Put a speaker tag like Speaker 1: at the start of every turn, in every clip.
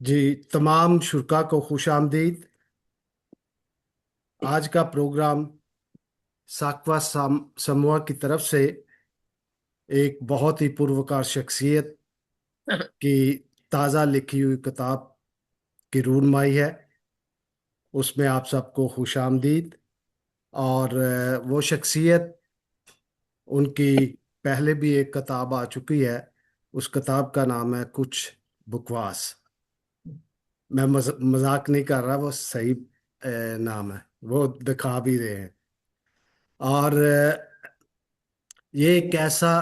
Speaker 1: جی، تمام شرکا کو خوش آمدید۔ آج کا پروگرام ساکوا سموا کی طرف سے ایک بہت ہی پروکار شخصیت کی تازہ لکھی ہوئی کتاب کی رونمائی ہے۔ اس میں آپ سب کو خوش آمدید۔ اور وہ شخصیت، ان کی پہلے بھی ایک کتاب آ چکی ہے۔ اس کتاب کا نام ہے کچھ بکواس۔ میں مذاق نہیں کر رہا، وہ صحیح نام ہے، وہ دکھا بھی رہے ہیں۔ اور یہ ایک ایسا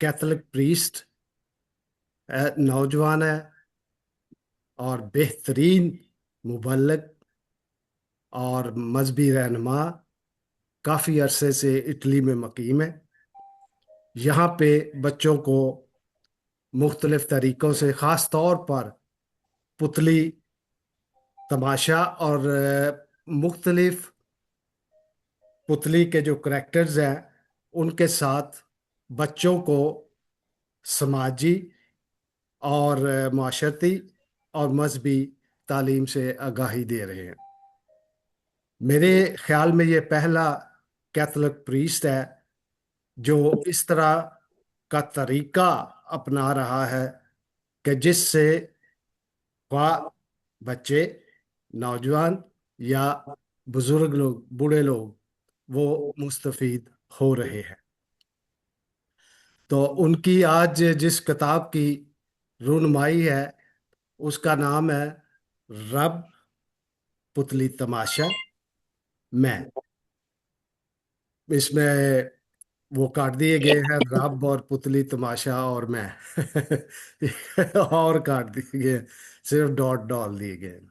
Speaker 1: کیتھولک پریسٹ نوجوان ہے اور بہترین مبلغ اور مذہبی رہنما، کافی عرصے سے اٹلی میں مقیم ہے۔ یہاں پہ بچوں کو مختلف طریقوں سے، خاص طور پر پتلی تماشا اور مختلف پتلی کے جو کریکٹرز ہیں، ان کے ساتھ بچوں کو سماجی اور معاشرتی اور مذہبی تعلیم سے آگاہی دے رہے ہیں۔ میرے خیال میں یہ پہلا کیتھولک پریسٹ ہے جو اس طرح کا طریقہ اپنا رہا ہے کہ جس سے خواہ بچے، نوجوان یا بزرگ لوگ، بوڑھے لوگ، وہ مستفید ہو رہے ہیں۔ تو ان کی آج جس کتاب کی رونمائی ہے، اس کا نام ہے رب، پتلی تماشا، میں۔ اس میں وہ کاٹ دیے گئے ہیں رب اور پتلی تماشا اور میں اور کاٹ دیے گئے ہیں، صرف ڈاٹ ڈال دیے گئے ہیں۔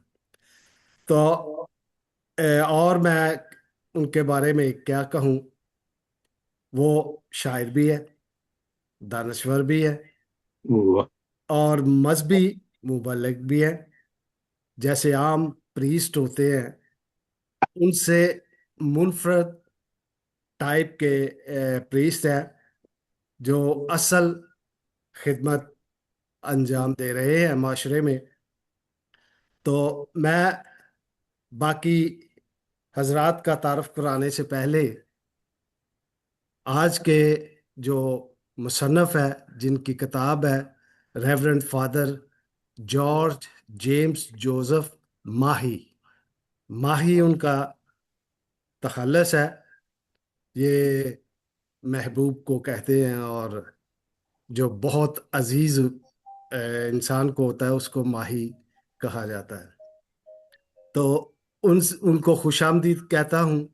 Speaker 1: تو اور میں ان کے بارے میں کیا کہوں، وہ شاعر بھی ہے، دانشور بھی ہے،
Speaker 2: واہ،
Speaker 1: اور مذہبی مبلغ بھی ہے۔ جیسے عام پریسٹ ہوتے ہیں، ان سے منفرد ٹائپ کے پریسٹ ہیں جو اصل خدمت انجام دے رہے ہیں معاشرے میں۔ تو میں باقی حضرات کا تعارف کرانے سے پہلے آج کے جو مصنف ہے، جن کی کتاب ہے reverend father George James Joseph ماہی، ماہی ان کا تخلص ہے۔ یہ محبوب کو کہتے ہیں، اور جو بہت عزیز انسان کو ہوتا ہے اس کو ماہی کہا جاتا ہے۔ تو ان کو خوش آمدید کہتا ہوں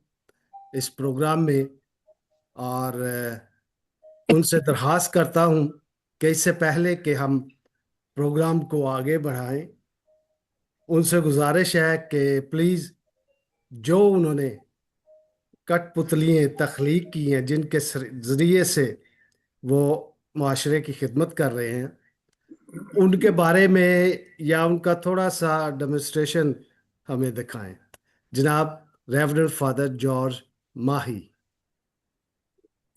Speaker 1: اس پروگرام میں، اور ان سے درخواست کرتا ہوں کہ اس سے پہلے کہ ہم پروگرام کو آگے بڑھائیں، ان سے گزارش ہے کہ پلیز جو انہوں نے کٹ پتلیاں تخلیق کی ہیں، جن کے ذریعے سے وہ معاشرے کی خدمت کر رہے ہیں، ان کے بارے میں یا ان کا تھوڑا سا ڈیمونسٹریشن ہمیں دکھائیں۔ جناب ریورنڈ فادر جارج ماہی۔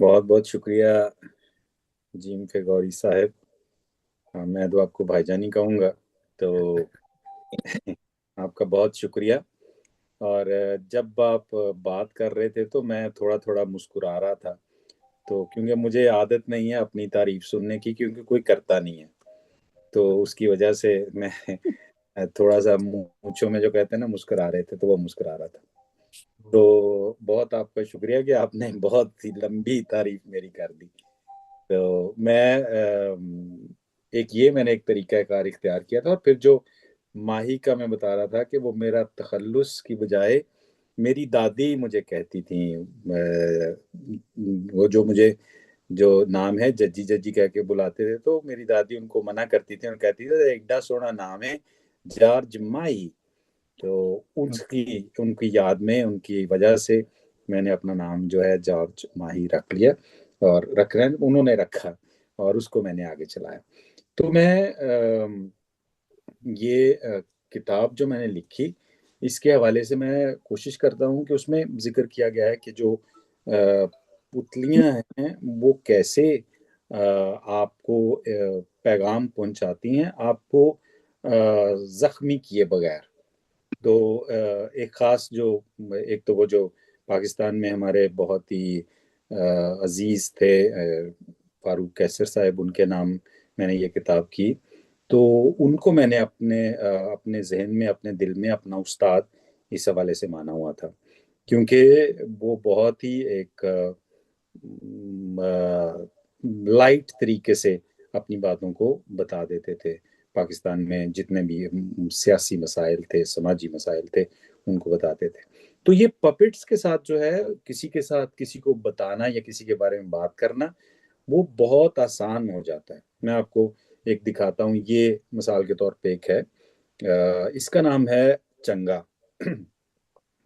Speaker 2: بہت بہت شکریہ جیم کے گوری صاحب۔ میں تو آپ کو بھائی جانی کہوں گا، تو آپ کا بہت شکریہ۔ اور جب آپ بات کر رہے تھے تو میں تھوڑا تھوڑا مسکرا رہا تھا، تو کیونکہ مجھے عادت نہیں ہے اپنی تعریف سننے کی، کیونکہ کوئی کرتا نہیں ہے، تو اس کی وجہ سے میں تھوڑا سا مونچھوں میں جو کہتے ہیں نا مسکرا رہے تھے، تو وہ مسکرا رہا تھا۔ تو بہت آپ کا شکریہ کہ آپ نے بہت ہی لمبی تعریف میری کر دی۔ تو میں میں نے ایک طریقہ کار اختیار کیا تھا، اور پھر جو ماہی کا میں بتا رہا تھا کہ وہ میرا تخلص کی بجائے میری دادی مجھے کہتی تھیں، وہ جو مجھے جو نام ہے ججی ججی کہہ کے بلاتے تھے، تو میری دادی ان کو منع کرتی تھی اور کہتی تھی ایڈا سونا نام ہے جارج ماہی۔ تو ان کی یاد میں، ان کی وجہ سے میں نے اپنا نام جو ہے جارج ماہی رکھ لیا، اور رکھنا انہوں نے رکھا، اور اس کو میں نے آگے چلایا۔ تو میں یہ کتاب جو میں نے لکھی، اس کے حوالے سے میں کوشش کرتا ہوں کہ اس میں ذکر کیا گیا ہے کہ جو پتلیاں ہیں وہ کیسے آپ کو پیغام پہنچاتی ہیں آپ کو زخمی کیے بغیر. تو ایک خاص جو ایک تو وہ جو پاکستان میں ہمارے بہت ہی عزیز تھے فاروق قیصر صاحب، ان کے نام میں نے یہ کتاب کی. تو ان کو میں نے اپنے ذہن میں، اپنے دل میں اپنا استاد اس حوالے سے مانا ہوا تھا، کیونکہ وہ بہت ہی ایک لائٹ طریقے سے اپنی باتوں کو بتا دیتے تھے. پاکستان میں جتنے بھی سیاسی مسائل تھے، سماجی مسائل تھے، ان کو بتاتے تھے. تو یہ پپٹس کے ساتھ جو ہے، کسی کے ساتھ کسی کو بتانا یا کسی کے بارے میں بات کرنا، وہ بہت آسان ہو جاتا ہے. میں آپ کو ایک دکھاتا ہوں، یہ مثال کے طور پہ ایک ہے، اس کا نام ہے چنگا.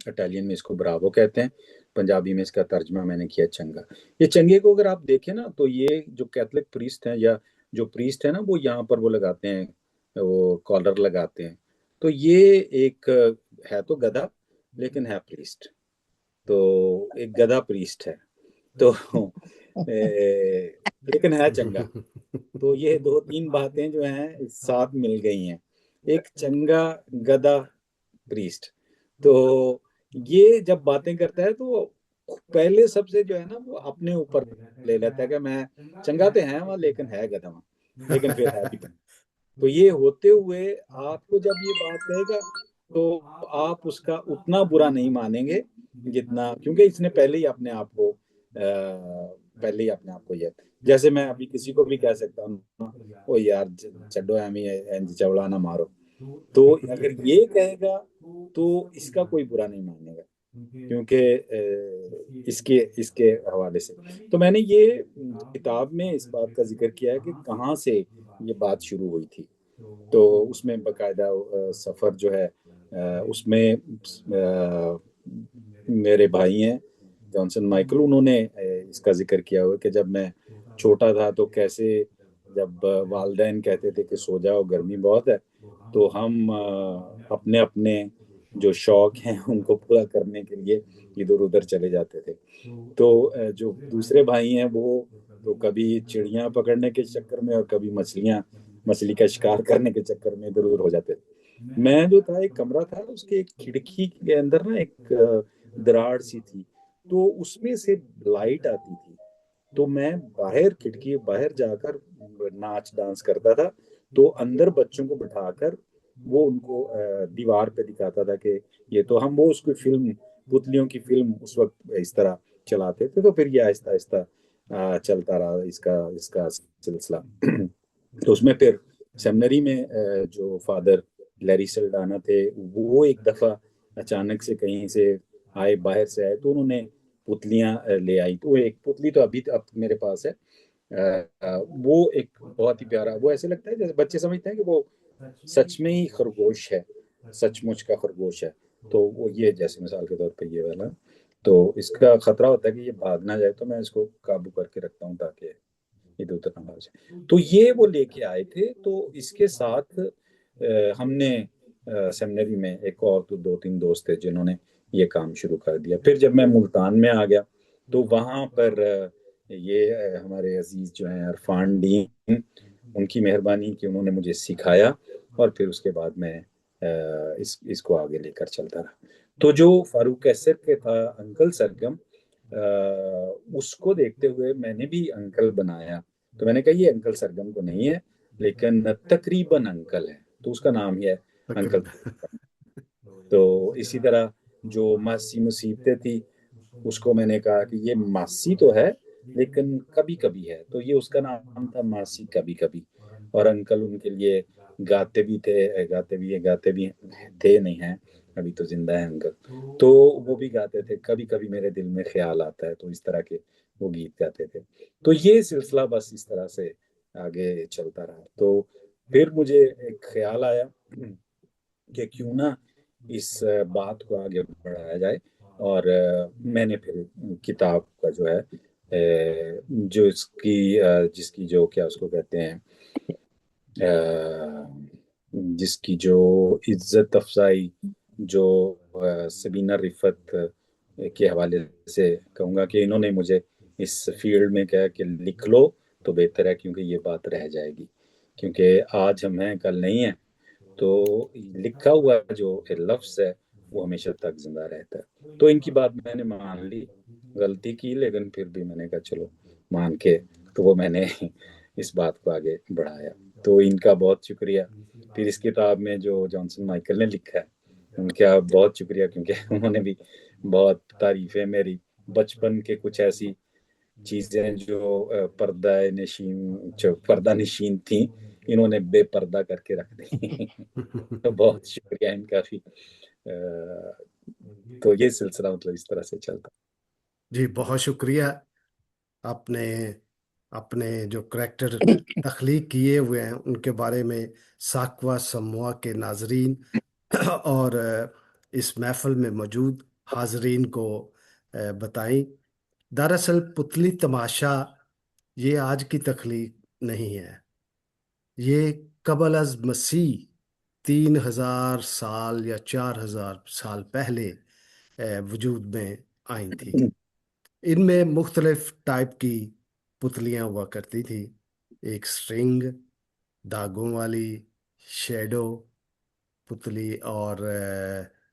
Speaker 2: اٹالین میں اس کو براوو کہتے ہیں، پنجابی میں اس کا ترجمہ میں نے کیا چنگا. یہ چنگے کو اگر آپ دیکھیں نا، تو یہ جو کیتھولک پریسٹ ہیں یا جو پریسٹ ہیں نا، وہ یہاں پر وہ لگاتے ہیں، وہ کالر لگاتے ہیں. تو یہ ایک ہے تو گدھا لیکن ہے پریسٹ. تو ایک گدھا پریسٹ ہے، تو لیکن ہے چنگا. تو یہ دو تین باتیں جو ہیں ساتھ مل گئی ہیں، ایک چنگا گدھا پریسٹ. تو یہ جب باتیں کرتا ہے تو پہلے سب سے جو ہے نا، وہ اپنے اوپر لے لیتا ہے کہ میں چنگا تو ہے وہاں لیکن ہے گدھا وہاں، لیکن پھر ہے بھی. تو یہ ہوتے ہوئے آپ کو جب یہ بات کہے گا تو آپ اس کا اتنا برا نہیں مانیں گے جتنا، کیونکہ اس نے پہلے ہی اپنے آپ کو یہ، جیسے میں ابھی کسی کو بھی کہہ سکتا ہوں، او یار چڈو ایمی چوڑا نہ مارو. تو اگر یہ کہے گا تو اس کا کوئی برا نہیں مانے گا، کیونکہ اس کے حوالے سے. تو میں نے یہ کتاب میں اس بات کا ذکر کیا ہے کہ کہاں سے یہ بات شروع ہوئی تھی. تو اس میں باقاعدہ سفر جو ہے، اس میں میرے بھائی ہیں جانسن مائیکل، انہوں نے اس کا ذکر کیا ہوا کہ جب میں چھوٹا تھا تو کیسے جب والدین کہتے تھے کہ سو جاؤ گرمی بہت ہے، تو ہم اپنے اپنے جو شوق ہیں ان کو پورا کرنے کے لیے ادھر ادھر چلے جاتے تھے. تو جو دوسرے بھائی ہیں وہ تو کبھی چڑیاں پکڑنے کے چکر میں اور کبھی مچھلی کا شکار کرنے کے چکر میں ادھر ادھر ہو جاتے تھے. میں جو تھا، ایک کمرہ تھا، اس کے ایک کھڑکی کے اندر نا ایک دراڑ سی تھی، تو اس میں سے لائٹ آتی تھی. تو میں باہر کھڑکی باہر جا کر ناچ ڈانس کرتا تھا. تو اندر بچوں کو بٹھا کر وہ ان کو دیوار پہ دکھاتا تھا کہ یہ تو ہم وہ اس کی فلم، پتلیوں کی فلم اس وقت اس طرح چلاتے تھے. تو پھر یہ آہستہ آہستہ چلتا رہا اس کا سلسلہ. تو اس میں پھر سیمنری میں جو فادر لیری سلڈانا تھے، وہ ایک دفعہ اچانک سے کہیں سے آئے، باہر سے آئے، تو انہوں نے پتلیاں لے آئی. تو ایک پتلی تو ابھی اب میرے پاس ہے، وہ ایک بہت ہی پیارا، وہ ایسے لگتا ہے جیسے بچے سمجھتے ہیں کہ وہ سچ میں ہی خرگوش ہے، سچ مچ کا خرگوش ہے. تو وہ یہ جیسے مثال کے طور پہ یہ والا، تو اس کا خطرہ ہوتا ہے کہ یہ بھاگ نہ جائے، تو میں اس کو قابو کر کے رکھتا ہوں تاکہ ادھر ادھر نہ بھاگ جائے. تو یہ وہ لے کے آئے تھے. تو اس کے ساتھ ہم نے سیمنری میں ایک اور تو دو تین دوست تھے جنہوں نے یہ کام شروع کر دیا. پھر جب میں ملتان میں آ گیا تو وہاں پر یہ ہمارے عزیز جو ہیں عرفان ڈین، ان کی مہربانی کہ انہوں نے مجھے سکھایا، اور پھر اس کے بعد میں اس کو آگے لے کر چلتا رہا. تو جو فاروق قیصر کے تھا انکل سرگم، اس کو دیکھتے ہوئے میں نے بھی انکل بنایا. تو میں نے کہا یہ انکل سرگم کو نہیں ہے لیکن تقریباً انکل ہے، تو اس کا نام ہی ہے انکل سرگم. تو اسی طرح جو ماسی مصیبتیں تھی، اس کو میں نے کہا کہ یہ ماسی تو ہے لیکن کبھی کبھی ہے، تو یہ اس کا نام تھا ماسی کبھی کبھی. اور انکل ان کے لیے گاتے بھی تھے نہیں ہیں، ابھی تو زندہ ہیں انکل. تو وہ بھی گاتے تھے کبھی کبھی میرے دل میں خیال آتا ہے، تو اس طرح کے وہ گیت گاتے تھے. تو یہ سلسلہ بس اس طرح سے آگے چلتا رہا. تو پھر مجھے ایک خیال آیا کہ کیوں نہ اس بات کو آگے بڑھایا جائے. اور میں نے پھر کتاب کا جو ہے جو جس کی جو کیا اس کو کہتے ہیں، جس کی جو عزت افزائی، جو سبینہ رفت کے حوالے سے کہوں گا کہ انہوں نے مجھے اس فیلڈ میں کہا کہ لکھ لو تو بہتر ہے، کیونکہ یہ بات رہ جائے گی، کیونکہ آج ہم ہیں کل نہیں ہے، تو لکھا ہوا جو لفظ ہے وہ ہمیشہ تک زندہ رہتا ہے۔ تو ان کی بات میں نے مان لی، غلطی کی لیکن پھر بھی میں نے کہا چلو مان کے، تو وہ میں نے اس بات کو آگے بڑھایا۔ تو ان کا بہت شکریہ۔ پھر اس کتاب میں جو جانسن مائیکل نے لکھا ہے ان کا بہت شکریہ، کیونکہ انہوں نے بھی بہت تعریفیں میری بچپن کے کچھ ایسی چیزیں جو پردہ نشین تھیں، انہوں نے بے پردہ کر کے رکھ دی۔ تو بہت شکریہ ان کا بھی۔ تو یہ سلسلہ مطلب اس طرح سے چلتا۔
Speaker 1: جی بہت شکریہ۔ آپ نے اپنے جو کریکٹر تخلیق کیے ہوئے ہیں ان کے بارے میں ساکوا سموا کے ناظرین اور اس محفل میں موجود حاضرین کو بتائیں۔ دراصل پتلی تماشا یہ آج کی تخلیق نہیں ہے، یہ قبل از مسیح 3000 سال یا 4000 سال پہلے وجود میں آئی تھی۔ ان میں مختلف ٹائپ کی پتلیاں ہوا کرتی تھی، ایک سٹرنگ داغوں والی، شیڈو پتلی، اور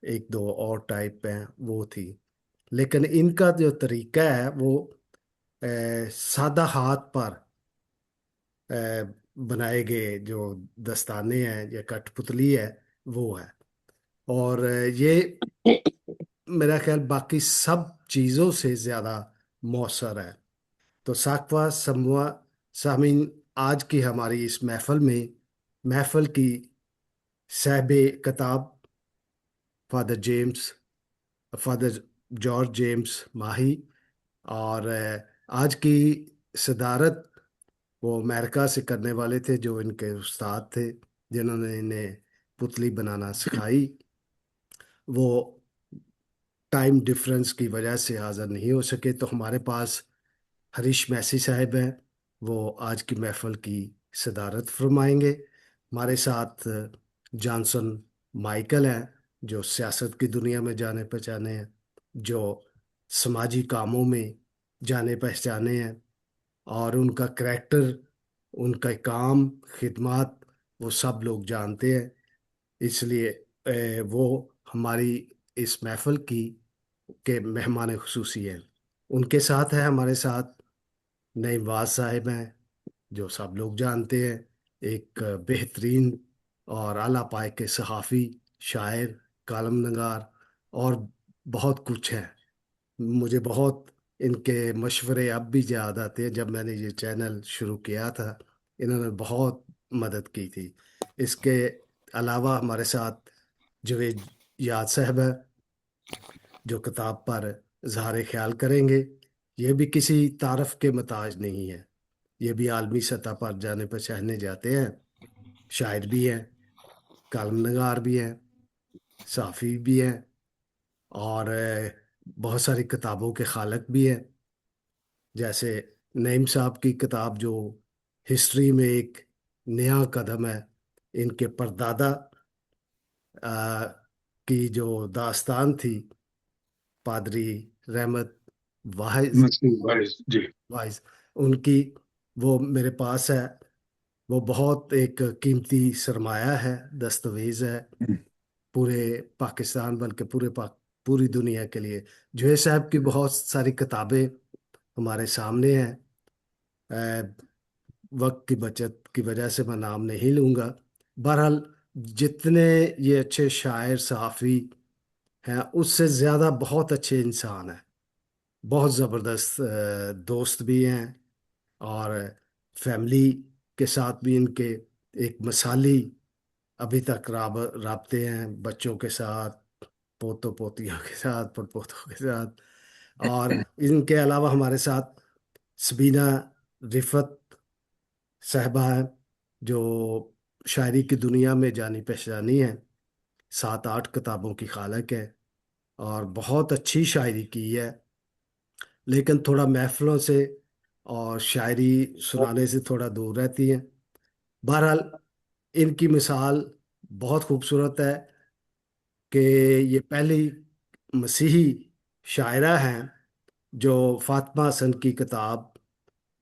Speaker 1: ایک دو اور ٹائپ ہیں وہ تھی۔ لیکن ان کا جو طریقہ ہے وہ سادہ ہاتھ پر بنائے گئے جو دستانے ہیں یا کٹ پتلی ہے وہ ہے، اور یہ میرا خیال باقی سب چیزوں سے زیادہ مؤثر ہے۔ تو ساکوا سموا سامعین، آج کی ہماری اس محفل میں، محفل کی صاحب کتاب فادر جارج جیمس ماہی، اور آج کی صدارت وہ امریکہ سے کرنے والے تھے جو ان کے استاد تھے، جنہوں نے انہیں پتلی بنانا سکھائی۔ وہ ٹائم ڈفرنس کی وجہ سے حاضر نہیں ہو سکے، تو ہمارے پاس ہریش میسی صاحب ہیں، وہ آج کی محفل کی صدارت فرمائیں گے۔ ہمارے ساتھ جانسن مائیکل ہیں، جو سیاست کی دنیا میں جانے پہچانے ہیں، جو سماجی کاموں میں جانے پہچانے ہیں، اور ان کا کریکٹر، ان کا کام، خدمات، وہ سب لوگ جانتے ہیں۔ اس لیے وہ ہماری اس محفل کی کے مہمان خصوصی ہیں۔ ان کے ساتھ ہے ہمارے ساتھ نعیم واز صاحب ہیں، جو سب لوگ جانتے ہیں، ایک بہترین اور اعلیٰ پائے کے صحافی، شاعر، کالم نگار، اور بہت کچھ ہے۔ مجھے بہت ان کے مشورے اب بھی یاد آتے ہیں، جب میں نے یہ چینل شروع کیا تھا انہوں نے بہت مدد کی تھی۔ اس کے علاوہ ہمارے ساتھ جوید یاد صاحب ہے، جو کتاب پر اظہار خیال کریں گے۔ یہ بھی کسی تعارف کے محتاج نہیں ہے، یہ بھی عالمی سطح پر جانے پہچانے جاتے ہیں، شاعر بھی ہیں، کالم نگار بھی ہیں، صحافی بھی ہیں، اور بہت ساری کتابوں کے خالق بھی ہیں، جیسے نعیم صاحب کی کتاب جو ہسٹری میں ایک نیا قدم ہے۔ ان کے پردادا کی جو داستان تھی، پادری رحمت
Speaker 3: جی
Speaker 1: وائز، ان کی، وہ میرے پاس ہے۔ وہ بہت ایک قیمتی سرمایہ ہے، دستاویز ہے پورے پاکستان، بلکہ پوری دنیا کے لیے۔ جوہے صاحب کی بہت ساری کتابیں ہمارے سامنے ہیں۔ اہ، وقت کی بچت کی وجہ سے میں نام نہیں لوں گا۔ بہرحال جتنے یہ اچھے شاعر صحافی ہیں، اس سے زیادہ بہت اچھے انسان ہیں، بہت زبردست دوست بھی ہیں، اور فیملی کے ساتھ بھی ان کے ایک مثالی ابھی تک رابطے ہیں، بچوں کے ساتھ، پوتوں پوتیوں کے ساتھ، پڑ پوتوں کے ساتھ۔ اور ان کے علاوہ ہمارے ساتھ سبینہ رفت صاحبہ ہیں، جو شاعری کی دنیا میں جانی پہچانی ہیں، 7 8 کتابوں کی خالق ہے، اور بہت اچھی شاعری کی ہے، لیکن تھوڑا محفلوں سے اور شاعری سنانے سے تھوڑا دور رہتی ہیں۔ بہرحال ان کی مثال بہت خوبصورت ہے کہ یہ پہلی مسیحی شاعرہ ہیں جو فاطمہ حسن کی کتاب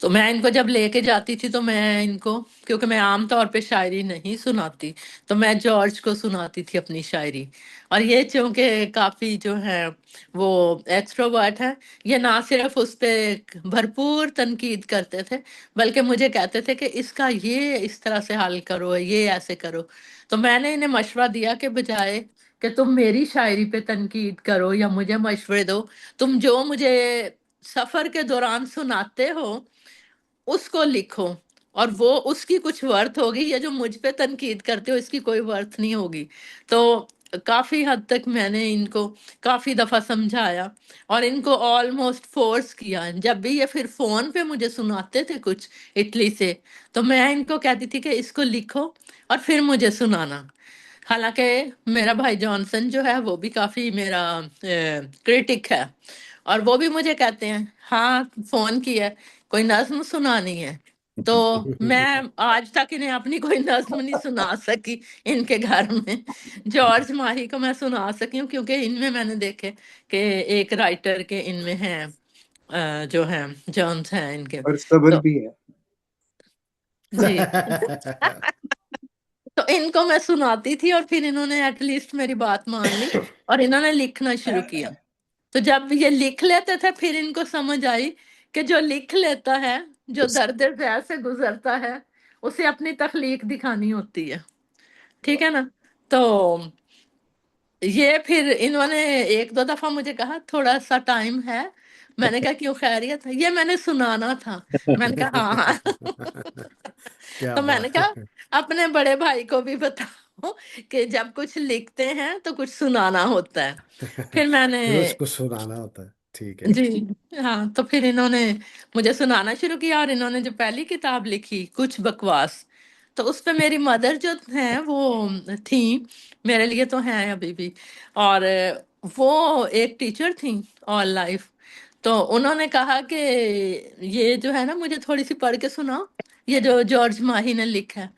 Speaker 4: تو میں ان کو جب لے کے جاتی تھی تو میں ان کو، کیونکہ میں عام طور پہ شاعری نہیں سناتی، تو میں جارج کو سناتی تھی اپنی شاعری. اور یہ چونکہ کافی جو ہے وہ ایکسٹروورٹ ہے، یہ نہ صرف اس پہ بھرپور تنقید کرتے تھے، بلکہ مجھے کہتے تھے کہ اس کا یہ اس طرح سے حل کرو، یہ ایسے کرو. تو میں نے انہیں مشورہ دیا کہ بجائے کہ تم میری شاعری پہ تنقید کرو یا مجھے مشورے دو، تم جو مجھے سفر کے دوران سناتے ہو اس کو لکھو، اور وہ اس کی کچھ ورتھ ہوگی، یا جو مجھ پہ تنقید کرتے ہو اس کی کوئی ورتھ نہیں ہوگی. تو کافی حد تک میں نے ان کو کافی دفعہ سمجھایا اور ان کو آلموسٹ فورس کیا. جب بھی یہ پھر فون پہ مجھے سناتے تھے کچھ اٹلی سے، تو میں ان کو کہتی تھی کہ اس کو لکھو اور پھر مجھے سنانا. حالانکہ میرا بھائی جانسن جو ہے وہ بھی کافی میرا کریٹک ہے، اور وہ بھی مجھے کہتے ہیں ہاں فون کیا ہے، کوئی نظم سنانی ہے. تو میں آج تک انہیں اپنی کوئی نظم نہیں سنا سکی ان کے گھر میں. جارج ماہی کو میں سنا سکی ہوں کیونکہ ان میں نے دیکھے کہ ایک رائٹر کے ان میں ہیں، جو ہیں جونس ہیں ان کے.
Speaker 3: اور صبر
Speaker 4: تو
Speaker 3: بھی ہے.
Speaker 4: جی تو ان کو میں سناتی تھی اور پھر انہوں نے ایٹ لیسٹ میری بات مان لی اور انہوں نے لکھنا شروع کیا. تو جب یہ لکھ لیتے تھے پھر ان کو سمجھ آئی کہ جو لکھ لیتا ہے، جو درد ذیل سے گزرتا ہے، اسے اپنی تخلیق دکھانی ہوتی ہے. ٹھیک ہے نا؟ تو یہ پھر انہوں نے ایک دو دفعہ مجھے کہا تھوڑا سا ٹائم ہے. میں نے کہا کیوں، خیریت ہے؟ یہ میں نے سنانا تھا. میں نے کہا ہاں
Speaker 1: کیا
Speaker 4: تو میں نے
Speaker 1: بات
Speaker 4: کہا
Speaker 1: ہے.
Speaker 4: اپنے بڑے بھائی کو بھی بتاؤ کہ جب کچھ لکھتے ہیں تو کچھ سنانا ہوتا ہے. پھر میں نے،
Speaker 1: پھر اس کو سنانا ہوتا ہے. ٹھیک ہے.
Speaker 4: جی ہاں، تو پھر انہوں نے مجھے سنانا شروع کیا، اور انہوں نے جو پہلی کتاب لکھی کچھ بکواس، تو اس پہ میری مدر جو ہیں وہ تھیں، میرے لیے تو ہیں ابھی بھی، اور وہ ایک ٹیچر تھیں آل لائف. تو انہوں نے کہا کہ یہ جو ہے نا مجھے تھوڑی سی پڑھ کے سناؤ، یہ جو جارج ماہی نے لکھا ہے.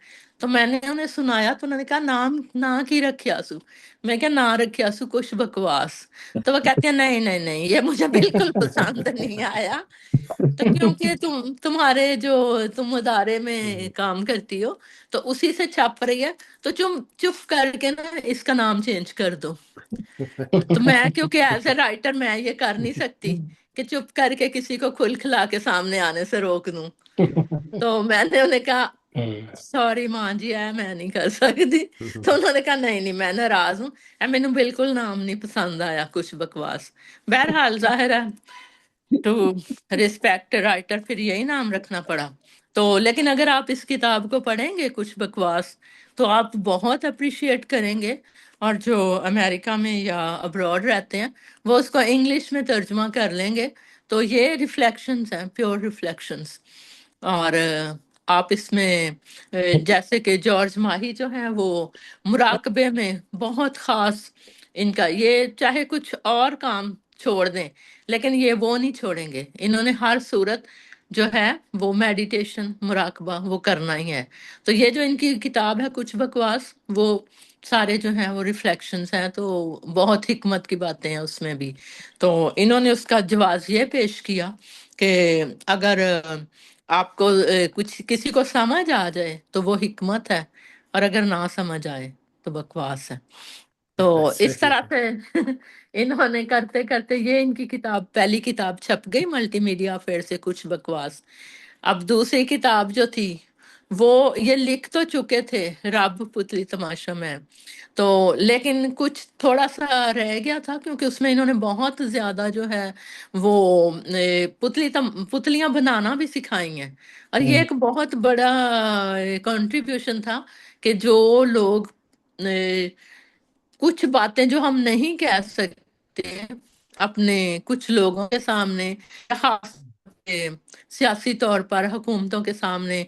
Speaker 4: تو میں نے انہیں سنایا تو انہوں نے کہا نام نہ کی رکھیا سو. میں کہا نہ رکھیا سو کچھ بکواس. تو وہ کہتے ہیں نہیں نہیں نہیں، یہ مجھے بالکل پسند نہیں آیا. تو کیونکہ تمہارے جو تم ادارے میں کام کرتی ہو تو اسی سے چھپ رہی ہے، تو چپ کر کے نا اس کا نام چینج کر دو. تو میں کیونکہ ایز اے رائٹر میں یہ کر نہیں سکتی کہ چپ کر کے کسی کو کھل کھلا کے سامنے آنے سے روک دوں. تو میں نے انہیں کہا سوری ماں جی، میں نہیں کر سکتی. تو انہوں نے کہا نہیں نہیں، میں ناراض ہوں، مینوں بالکل نام نہیں پسند آیا کچھ بکواس. بہرحال ظاہر ہے ٹو ریسپیکٹ رائٹر پھر یہی نام رکھنا پڑا. تو لیکن اگر آپ اس کتاب کو پڑھیں گے کچھ بکواس تو آپ بہت اپریشیٹ کریں گے، اور جو امریکہ میں یا ابراڈ رہتے ہیں وہ اس کو انگلش میں ترجمہ کر لیں گے. تو یہ ریفلیکشنز ہیں، پیور ریفلیکشنز. اور آپ اس میں جیسے کہ جارج ماہی جو ہیں وہ مراقبے میں بہت خاص، ان کا یہ چاہے کچھ اور کام چھوڑ دیں لیکن یہ وہ نہیں چھوڑیں گے. انہوں نے ہر صورت جو ہے وہ میڈیٹیشن، مراقبہ وہ کرنا ہی ہے. تو یہ جو ان کی کتاب ہے کچھ بکواس، وہ سارے جو ہیں وہ ریفلیکشنز ہیں، تو بہت حکمت کی باتیں ہیں اس میں بھی. تو انہوں نے اس کا جواز یہ پیش کیا کہ اگر آپ کو کچھ کسی کو سمجھ آ جائے تو وہ حکمت ہے، اور اگر نہ سمجھ آئے تو بکواس ہے. تو اس
Speaker 1: صحیح
Speaker 4: طرح
Speaker 1: ہے.
Speaker 4: سے انہوں نے کرتے کرتے یہ ان کی کتاب، پہلی کتاب چھپ گئی ملٹی میڈیا افیئر سے کچھ بکواس. اب دوسری کتاب جو تھی وہ یہ لکھ تو چکے تھے، رب پتلی تماشا میں، تو لیکن کچھ تھوڑا سا رہ گیا تھا کیونکہ اس میں انہوں نے بہت زیادہ جو ہے وہ پتلیاں بنانا بھی سکھائی ہیں. اور یہ ایک بہت بڑا کنٹریبیوشن تھا کہ جو لوگ کچھ باتیں جو ہم نہیں کہہ سکتے اپنے کچھ لوگوں کے سامنے، خاص طور پہ سیاسی طور پر حکومتوں کے سامنے،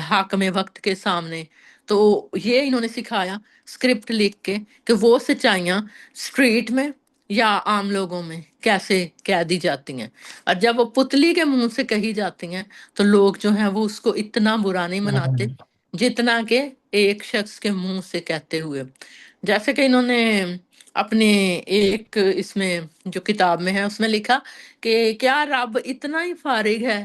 Speaker 4: حاکم وقت کے سامنے، تو یہ انہوں نے سکھایا اسکرپٹ لکھ کے کہ وہ سچائیاں اسٹریٹ میں یا عام لوگوں میں کیسے کہہ دی جاتی ہیں. اور جب وہ پتلی کے منہ سے کہی جاتی ہیں تو لوگ جو ہیں وہ اس کو اتنا برا نہیں مناتے جتنا کہ ایک شخص کے منہ سے کہتے ہوئے. جیسے کہ انہوں نے اپنے ایک اس میں جو کتاب میں ہے اس میں لکھا کہ کیا رب اتنا ہی فارغ ہے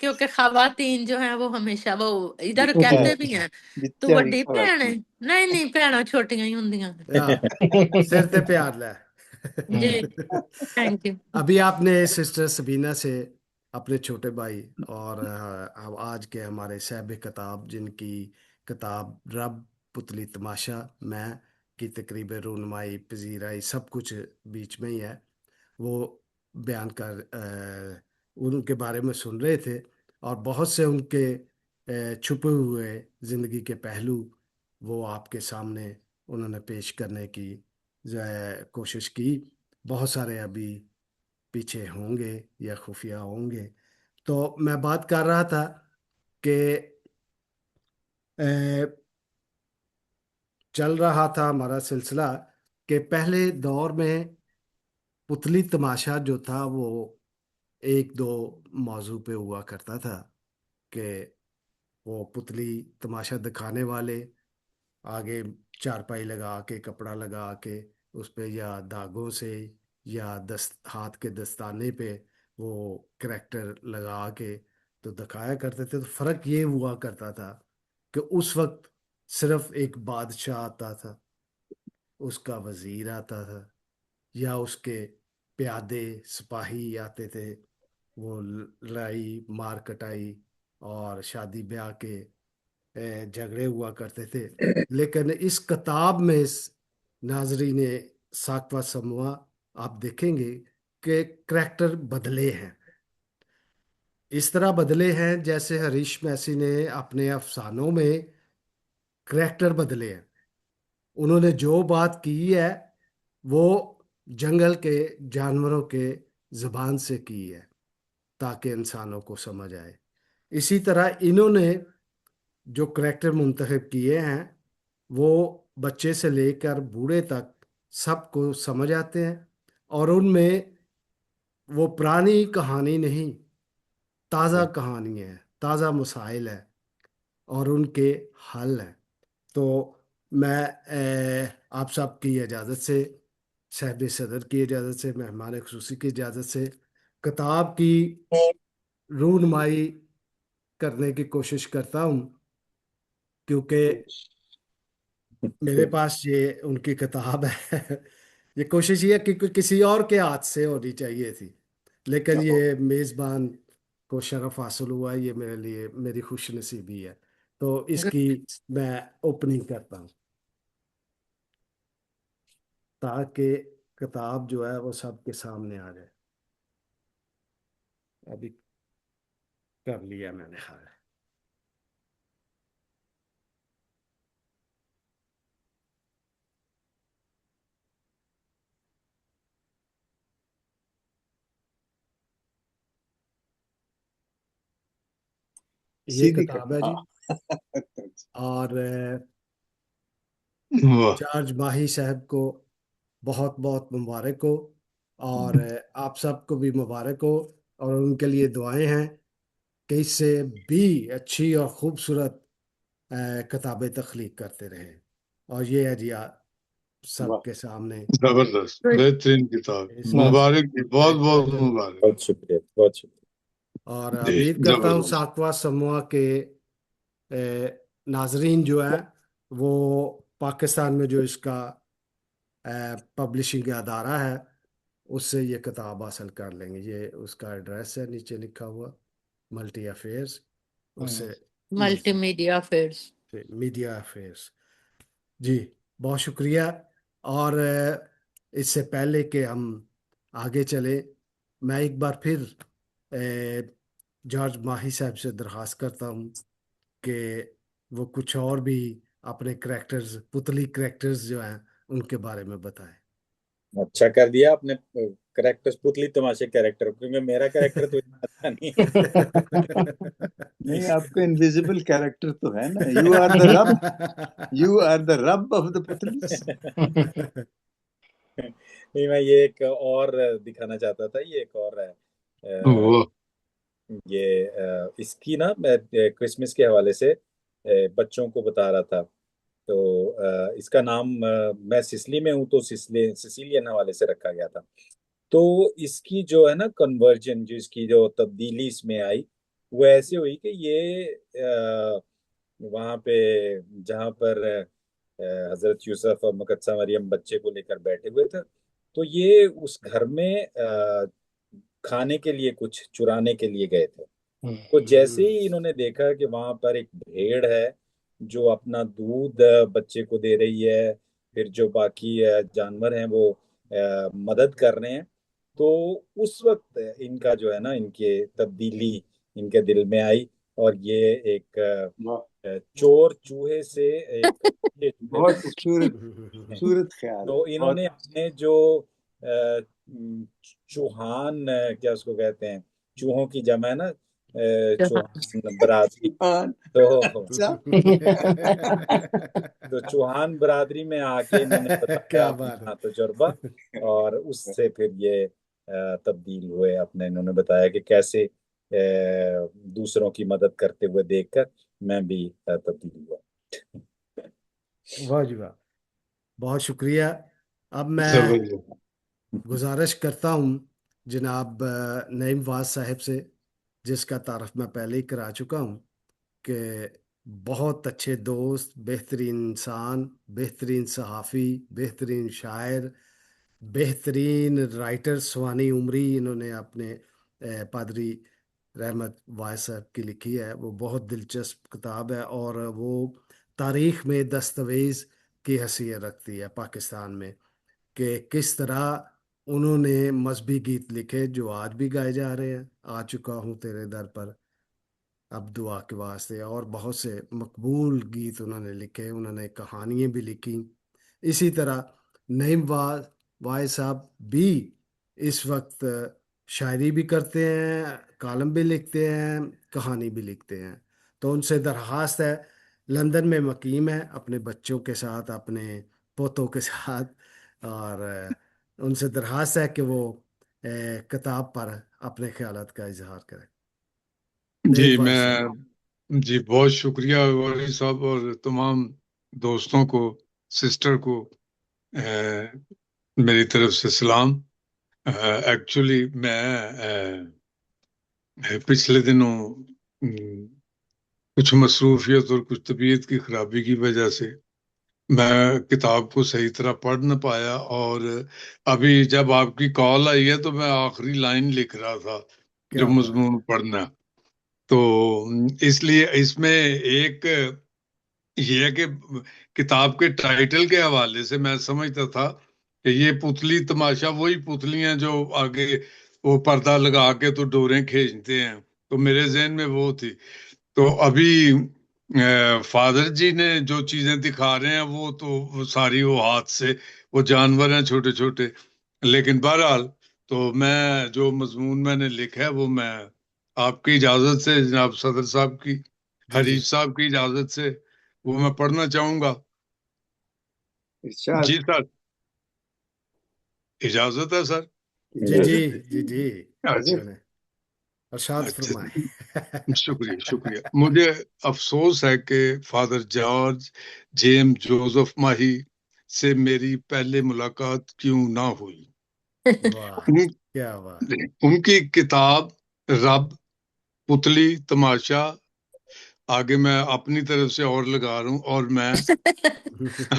Speaker 4: کیونکہ خواتین جو ہیں وہ ہمیشہ وہ ادھر
Speaker 3: بچے
Speaker 4: کہتے بھی ہیں تو
Speaker 3: بچے
Speaker 4: وڈی بھੈਣ
Speaker 3: خواتین
Speaker 4: نہیں نہیں ਭੈਣਾਂ ਛੋਟੀਆਂ ਹੀ ਹੁੰਦੀਆਂ
Speaker 1: سر تے پیار لے
Speaker 4: جی تھینک یو
Speaker 1: ابھی آپ نے سسٹر سبینہ سے اپنے چھوٹے بھائی اور آج کے ہمارے صاحب کتاب جن کی کتاب رب پتلی تماشا میں کی تقریب رونمائی پذیرائی سب کچھ بیچ میں ہی ہے وہ بیان کر ان کے بارے میں سن رہے تھے اور بہت سے ان کے چھپے ہوئے زندگی کے پہلو وہ آپ کے سامنے انہوں نے پیش کرنے کی جو ہے کوشش کی بہت سارے ابھی پیچھے ہوں گے یا خفیہ ہوں گے تو میں بات کر رہا تھا کہ چل رہا تھا ہمارا سلسلہ کہ پہلے دور میں پتلی تماشا جو تھا وہ ایک دو موضوع پہ ہوا کرتا تھا کہ وہ پتلی تماشا دکھانے والے آگے چارپائی لگا کے کپڑا لگا کے اس پہ یا داغوں سے یا ہاتھ کے دستانے پہ وہ کریکٹر لگا کے تو دکھایا کرتے تھے تو فرق یہ ہوا کرتا تھا کہ اس وقت صرف ایک بادشاہ آتا تھا اس کا وزیر آتا تھا یا اس کے پیادے سپاہی آتے تھے وہ لڑائی مار کٹائی اور شادی بیاہ کے جھگڑے ہوا کرتے تھے لیکن اس کتاب میں ناظرین ساکوا سموا آپ دیکھیں گے کہ کریکٹر بدلے ہیں اس طرح بدلے ہیں جیسے ہریش میسی نے اپنے افسانوں میں کریکٹر بدلے ہیں انہوں نے جو بات کی ہے وہ جنگل کے جانوروں کے زبان سے کی ہے تاکہ انسانوں کو سمجھ آئے اسی طرح انہوں نے جو کریکٹر منتخب کیے ہیں وہ بچے سے لے کر بوڑھے تک سب کو سمجھ آتے ہیں اور ان میں وہ پرانی کہانی نہیں تازہ کہانی ہے تازہ مسائل ہے اور ان کے حل ہیں تو میں آپ سب کی اجازت سے صاحب صدر کی اجازت سے مہمان خصوصی کی اجازت سے کتاب کی رونمائی کرنے کی کوشش کرتا ہوں کیونکہ میرے پاس یہ ان کی کتاب ہے یہ کوشش یہ کہ کسی اور کے ہاتھ سے ہونی چاہیے تھی لیکن یہ میزبان کو شرف حاصل ہوا یہ میرے لیے میری خوش نصیبی ہے تو اس کی میں اوپننگ کرتا ہوں تاکہ کتاب جو ہے وہ سب کے سامنے آ جائے ابھی کر لیا میں نے خیال ہے یہ
Speaker 3: سیدھی
Speaker 1: کتاب ہے جی اور
Speaker 5: واہ
Speaker 1: جارج ماہی صاحب کو بہت بہت مبارک ہو اور آپ سب کو بھی مبارک ہو اور ان کے لیے دعائیں ہیں کہ اس سے بھی اچھی اور خوبصورت کتابیں تخلیق کرتے رہے اور یہ ہے جی سب کے سامنے
Speaker 5: زبردست بہترین کتاب
Speaker 1: اس کا
Speaker 5: مبارک جی بہت بہت مبارک
Speaker 2: بہت شکریہ بہت شکریہ
Speaker 1: اور
Speaker 5: جی
Speaker 1: امید کرتا ہوں
Speaker 5: زبردست
Speaker 1: ساکوا سموا کے ناظرین جو ہیں وہ پاکستان میں جو اس کا پبلشنگ ادارہ ہے اس سے یہ کتاب حاصل کر لیں گے یہ اس کا ایڈریس ہے نیچے لکھا ہوا ملٹی افیئرس اس سے
Speaker 4: multimedia affairs
Speaker 1: media affairs جی بہت شکریہ اور اس سے پہلے کہ ہم آگے چلیں میں ایک بار پھر جارج ماہی صاحب سے درخواست کرتا ہوں کہ وہ کچھ اور بھی اپنے کریکٹرز پتلی کریکٹرز جو ہیں ان کے بارے میں بتائیں
Speaker 2: اچھا کر دیا آپ نے کریکٹر پتلی تماشے کریکٹر کیونکہ میرا کریکٹر تو اتنا اچھا نہیں ہے
Speaker 3: نہیں آپ کا انویزیبل کیریکٹر تو ہے نا یو آر دا رب یو آر دا رب آف دا پتلیز
Speaker 2: نہیں میں یہ ایک اور دکھانا چاہتا تھا یہ ایک اور ہے
Speaker 5: واہ
Speaker 2: یہ اس کی نا میں کرسمس کے حوالے سے بچوں کو بتا رہا تھا تو اس کا نام میں سسلی میں ہوں تو سسیلین حوالے سے رکھا گیا تھا تو اس کی جو ہے نا کنورجن جو اس کی جو تبدیلی اس میں آئی وہ ایسے ہوئی کہ یہ وہاں پہ جہاں پر حضرت یوسف اور مقدسہ مریم بچے کو لے کر بیٹھے ہوئے تھے، تو یہ اس گھر میں کھانے کے لیے کچھ چرانے کے لیے گئے تھے. تو جیسے ہی انہوں نے دیکھا کہ وہاں پر ایک بھیڑ ہے جو اپنا دودھ بچے کو دے رہی ہے، پھر جو باقی جانور ہیں وہ مدد کر رہے ہیں، تو اس وقت ان کا جو ہے نا، ان کے تبدیلی ان کے دل میں آئی، اور یہ ایک چور چوہے سے ایک
Speaker 3: بہت خوبصورت خیال
Speaker 2: تو
Speaker 3: ہے،
Speaker 2: انہوں
Speaker 3: بہت
Speaker 2: نے اپنے جو چوہان کیا اس کو کہتے ہیں، چوہوں کی جمع ہے نا، چوہان برادری. تو چوہان برادری میں آ کے انہوں نے بتایا
Speaker 1: کیا بات
Speaker 2: اپنا
Speaker 1: ہے.
Speaker 2: تجربہ، اور اس سے پھر یہ تبدیل ہوئے. اپنے انہوں نے بتایا کہ کیسے دوسروں کی مدد کرتے ہوئے دیکھ کر میں بھی تبدیل ہوا.
Speaker 1: واہ جی واہ، بہت شکریہ. اب میں
Speaker 5: زبردست.
Speaker 1: گزارش کرتا ہوں جناب نعیم واز صاحب سے، جس کا تعارف میں پہلے ہی کرا چکا ہوں، کہ بہت اچھے دوست، بہترین انسان، بہترین صحافی، بہترین شاعر، بہترین رائٹر. سوانی عمری انہوں نے اپنے پادری رحمت واعظ صاحب کی لکھی ہے، وہ بہت دلچسپ کتاب ہے، اور وہ تاریخ میں دستاویز کی حیثیت رکھتی ہے پاکستان میں، کہ کس طرح انہوں نے مذہبی گیت لکھے جو آج بھی گائے جا رہے ہیں. آ چکا ہوں تیرے در پر، اب دعا کے واسطے، اور بہت سے مقبول گیت انہوں نے لکھے. انہوں نے کہانیاں بھی لکھی. اسی طرح نعیم واعظ صاحب بھی اس وقت شاعری بھی کرتے ہیں، کالم بھی لکھتے ہیں، کہانی بھی لکھتے ہیں. تو ان سے درخواست ہے، لندن میں مقیم ہے اپنے بچوں کے ساتھ، اپنے پوتوں کے ساتھ، اور ان سے درخواست ہے کہ وہ کتاب پر اپنے خیالات کا اظہار کریں.
Speaker 5: جی
Speaker 1: نعیم واعظ
Speaker 5: میں
Speaker 1: صاحب.
Speaker 5: جی بہت شکریہ ولی صاحب، اور تمام دوستوں کو، سسٹر کو میری طرف سے سلام. ایکچولی میں پچھلے دنوں کچھ مصروفیت اور کچھ طبیعت کی خرابی کی وجہ سے میں کتاب کو صحیح طرح پڑھ نہ پایا، اور ابھی جب آپ کی کال آئی ہے تو میں آخری لائن لکھ رہا تھا جو
Speaker 1: کیا بات ہے.
Speaker 5: مضمون پڑھنا. تو اس لیے اس میں ایک یہ ہے کہ کتاب کے ٹائٹل کے حوالے سے میں سمجھتا تھا کہ یہ پتلی تماشا وہی پتلیاں جو آگے وہ پردہ لگا کے تو ڈوریں کھینچتے ہیں، تو میرے ذہن میں وہ تھی. تو ابھی فادر جی نے جو چیزیں دکھا رہے ہیں وہ تو ساری وہ ہاتھ سے وہ جانور ہیں چھوٹے چھوٹے. لیکن بہرحال تو میں جو مضمون میں نے لکھا ہے وہ میں آپ کی اجازت سے، جناب صدر صاحب کی،
Speaker 1: جی
Speaker 5: حریف صاحب کی اجازت سے وہ میں پڑھنا چاہوں گا.
Speaker 3: ارشاد.
Speaker 5: جی سر، اجازت ہے سر؟
Speaker 1: جی جی جی جی
Speaker 5: اچھا
Speaker 1: بولیں، ارشاد
Speaker 5: اچھا،
Speaker 1: فرمائیں.
Speaker 5: شکریہ شکریہ. مجھے افسوس ہے کہ فادر جارج جیمز جوزف ماہی سے میری پہلے ملاقات کیوں نہ ہوئی.
Speaker 1: واہ،
Speaker 5: ان
Speaker 1: کیا بات.
Speaker 5: ان کی کتاب رب، پتلی تماشا، آگے میں اپنی طرف سے اور لگا رہا ہوں، اور میں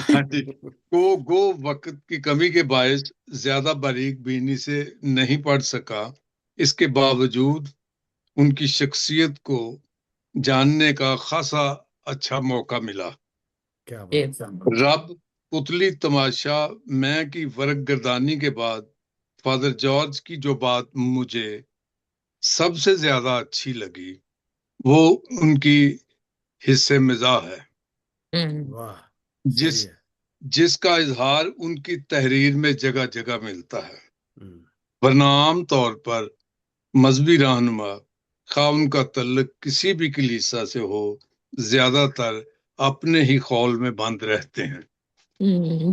Speaker 5: ہاں جی، گو وقت کی کمی کے باعث زیادہ باریک بینی سے نہیں پڑھ سکا. اس کے باوجود ان کی شخصیت کو جاننے کا خاصا اچھا موقع ملا.
Speaker 1: کیا بات.
Speaker 5: رب، پتلی تماشا میں کی ورق گردانی کے بعد فادر جارج کی جو بات مجھے سب سے زیادہ اچھی لگی وہ ان کی حصے مزاح ہے،
Speaker 1: واہ،
Speaker 5: جس
Speaker 1: صحیح ہے.
Speaker 5: جس کا اظہار ان کی تحریر میں جگہ جگہ ملتا ہے.
Speaker 1: ہم،
Speaker 5: ورنہ عام طور پر مذہبی رہنما، خواہ ان کا تعلق کسی بھی کلیسا سے ہو، زیادہ تر اپنے ہی خول میں بند رہتے ہیں.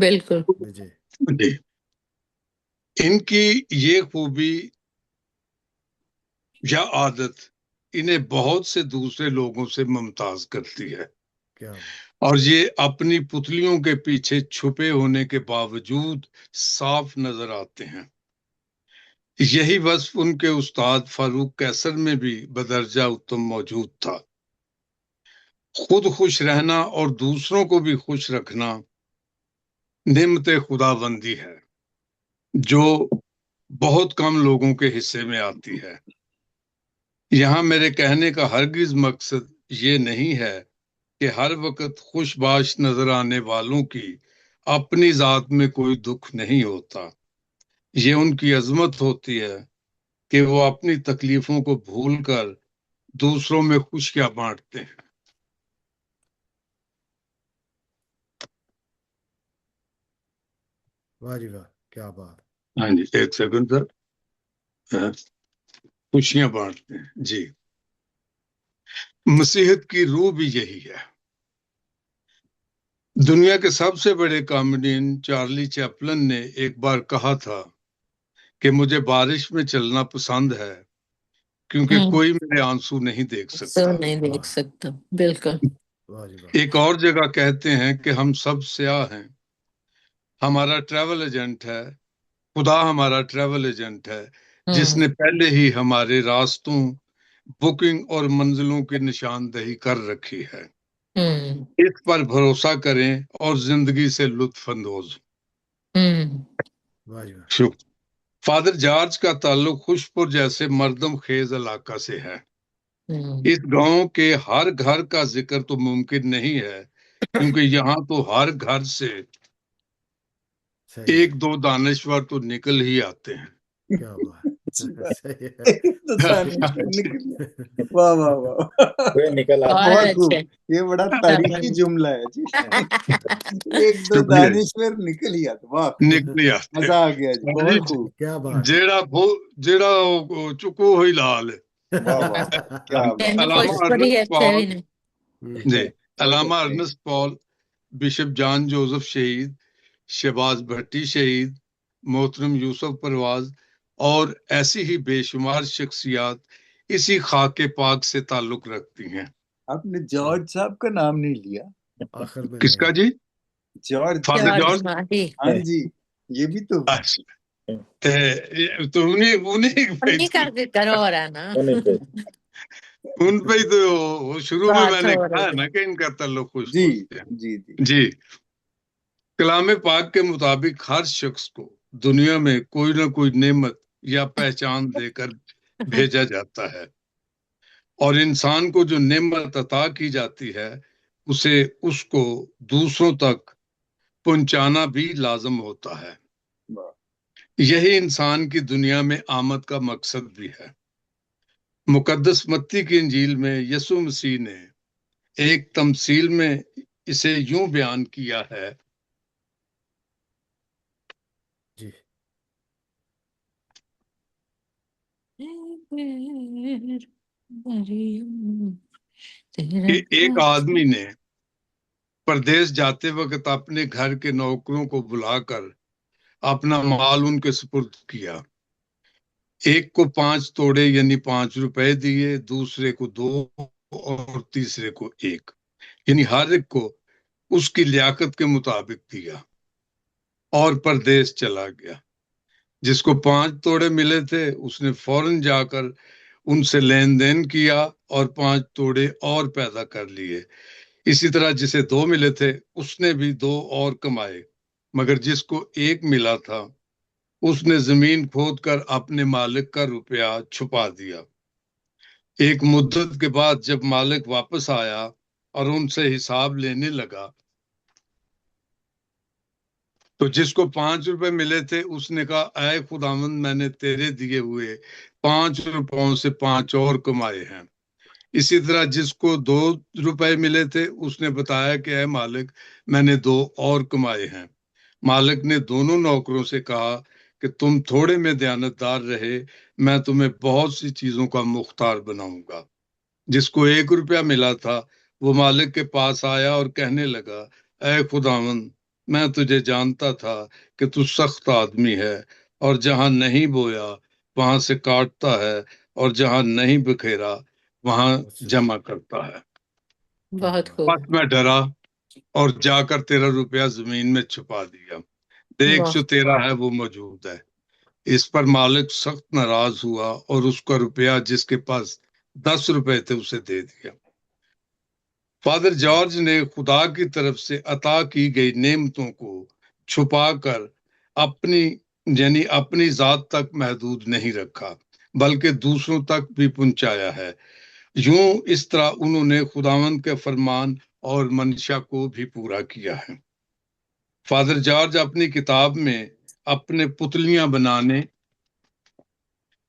Speaker 4: بالکل.
Speaker 1: جی
Speaker 5: جی، ان کی یہ خوبی یا عادت انہیں بہت سے دوسرے لوگوں سے ممتاز کرتی ہے،
Speaker 1: کیا بات.
Speaker 5: اور یہ اپنی پتلیوں کے پیچھے چھپے ہونے کے باوجود صاف نظر آتے ہیں. یہی وصف ان کے استاد فاروق قیصر میں بھی بدرجہ اتم موجود تھا۔ خود خوش رہنا اور دوسروں کو بھی خوش رکھنا نعمت خدا بندی ہے جو بہت کم لوگوں کے حصے میں آتی ہے۔ یہاں میرے کہنے کا ہرگز مقصد یہ نہیں ہے کہ ہر وقت خوش باش نظر آنے والوں کی اپنی ذات میں کوئی دکھ نہیں ہوتا۔ یہ ان کی عظمت ہوتی ہے کہ وہ اپنی تکلیفوں کو بھول کر دوسروں میں خوشیاں بانٹتے ہیں۔
Speaker 1: واہ جی واہ، کیا بات۔
Speaker 5: ہاں جی، ایک سیکنڈ سر۔ خوشیاں بانٹتے ہیں جی۔ مسیحت کی روح بھی یہی ہے۔ دنیا کے سب سے بڑے کامیڈین چارلی چیپلن نے ایک بار کہا تھا کہ مجھے بارش میں چلنا پسند ہے کیونکہ کوئی میرے آنسو نہیں دیکھ سکتا۔
Speaker 4: سب نہیں دیکھ سکتا، بالکل۔
Speaker 1: واہ جی واہ۔
Speaker 5: ایک اور جگہ کہتے ہیں کہ ہم سب سیاہ ہیں، ہمارا ٹریول ایجنٹ ہے، خدا ہمارا ٹریول ایجنٹ ہے جس نے پہلے ہی ہمارے راستوں، بکنگ اور منزلوں کی نشاندہی کر رکھی ہے۔ اس پر بھروسہ کریں اور زندگی سے لطف اندوز
Speaker 1: واہ جی واہ۔
Speaker 5: شکر۔ فادر جارج کا تعلق خوشپور جیسے مردم خیز علاقہ سے ہے۔ اس گاؤں کے ہر گھر کا ذکر تو ممکن نہیں ہے کیونکہ یہاں تو ہر گھر سے
Speaker 1: صحیح
Speaker 5: ایک
Speaker 1: ہے،
Speaker 5: دو دانشور تو نکل ہی آتے ہیں۔
Speaker 1: کیا بات۔ صحیح ہے۔
Speaker 3: تو دانشور نکل گیا۔ واہ واہ واہ،
Speaker 2: کوئی نکل آتا
Speaker 4: اور
Speaker 3: بہت خوب،
Speaker 4: اچھے،
Speaker 3: یہ بڑا تاریخی جملہ ہے جی۔ ایک دو
Speaker 5: شکریہ،
Speaker 3: دانشور نکل ہی آتے، واہ،
Speaker 5: نکل ہی آتے
Speaker 3: مزہ آ گیا جی،
Speaker 5: ہیں
Speaker 3: بہت خوب۔
Speaker 1: کیا بات۔
Speaker 5: جیڑا چکو ہوئی لال ہے۔
Speaker 3: واہ واہ، کیا بات۔
Speaker 5: علامہ
Speaker 4: خوشبری
Speaker 5: ارنسٹ
Speaker 4: اچھے بھی
Speaker 5: پال،
Speaker 4: نہیں۔
Speaker 5: جی، علامہ
Speaker 3: بہت اچھے۔
Speaker 5: ارنسٹ پال، بشپ جان جوزف شہید، شہباز بھٹی شہید، محترم یوسف پرواز اور ایسی ہی بے شمار شخصیات اسی خاک پاک سے تعلق رکھتی ہیں۔
Speaker 3: آپ نے جارج صاحب کا نام نہیں لیا۔
Speaker 1: آخر میں
Speaker 5: کس کا جی؟
Speaker 3: George,
Speaker 5: father
Speaker 4: George
Speaker 5: George?
Speaker 4: Mahi,
Speaker 3: ہاں جی، یہ بھی تو
Speaker 5: تو انہیں
Speaker 4: انہیں کر کے کرو ہو رہا ہے نا،
Speaker 5: ان پہ ہی تو شروع میں
Speaker 4: بات
Speaker 5: نے
Speaker 4: ہو
Speaker 5: کہا ہے
Speaker 4: رہی
Speaker 5: نا کہ ان کا تعلق خوش
Speaker 3: جی
Speaker 5: سے ہے۔
Speaker 3: جی جی۔
Speaker 5: جی، کلام پاک کے مطابق ہر شخص کو دنیا میں کوئی نہ کوئی نعمت یا پہچان دے کر بھیجا جاتا ہے، اور انسان کو جو نعمت عطا کی جاتی ہے اسے اس کو دوسروں تک پہنچانا بھی لازم ہوتا ہے۔ یہی انسان کی دنیا میں آمد کا مقصد بھی ہے۔ مقدس متی کی انجیل میں یسوع مسیح نے ایک تمثیل میں اسے یوں بیان کیا ہے۔
Speaker 1: جی
Speaker 5: کہ ایک آدمی نے پردیس جاتے وقت اپنے گھر کے نوکروں کو بلا کر اپنا مال ان کے سپرد کیا۔ ایک کو 5 توڑے یعنی 5 روپے دیے، دوسرے کو 2 اور تیسرے کو 1، یعنی ہر ایک کو اس کی لیاقت کے مطابق دیا اور پردیس چلا گیا۔ جس کو 5 توڑے ملے تھے اس نے فوراً جا کر ان سے لین دین کیا اور 5 توڑے اور پیدا کر لیے۔ اسی طرح جسے 2 ملے تھے اس نے بھی 2 اور کمائے، مگر جس کو 1 ملا تھا اس نے زمین کھود کر اپنے مالک کا روپیہ چھپا دیا۔ ایک مدت کے بعد جب مالک واپس آیا اور ان سے حساب لینے لگا تو جس کو 5 روپے ملے تھے اس نے کہا، اے خداوند، میں نے تیرے دیے ہوئے 5 روپوں سے 5 اور کمائے ہیں۔ اسی طرح جس کو 2 روپے ملے تھے اس نے بتایا کہ اے مالک، میں نے 2 اور کمائے ہیں۔ مالک نے دونوں نوکروں سے کہا کہ تم تھوڑے میں دیانتدار رہے، میں تمہیں بہت سی چیزوں کا مختار بناؤں گا۔ جس کو 1 روپیہ ملا تھا وہ مالک کے پاس آیا اور کہنے لگا، اے خداوند، میں تجھے جانتا تھا کہ تو سخت آدمی ہے اور جہاں نہیں بویا وہاں سے کاٹتا ہے اور جہاں نہیں بکھیرا وہاں جمع کرتا ہے۔
Speaker 4: بہت خوب،
Speaker 5: بس میں ڈرا اور جا کر تیرا روپیہ زمین میں چھپا دیا، دیکھ
Speaker 4: واہ،
Speaker 5: جو تیرا ہے وہ موجود ہے۔ اس پر مالک سخت ناراض ہوا اور اس کا روپیہ جس کے پاس 10 روپے تھے اسے دے دیا۔ فادر جارج نے خدا کی طرف سے عطا کی گئی نعمتوں کو چھپا کر اپنی ذات تک محدود نہیں رکھا، بلکہ دوسروں تک بھی پہنچایا ہے۔ یوں اس طرح انہوں نے خداوند کے فرمان اور منشا کو بھی پورا کیا ہے۔ فادر جارج اپنی کتاب میں اپنے پتلیاں بنانے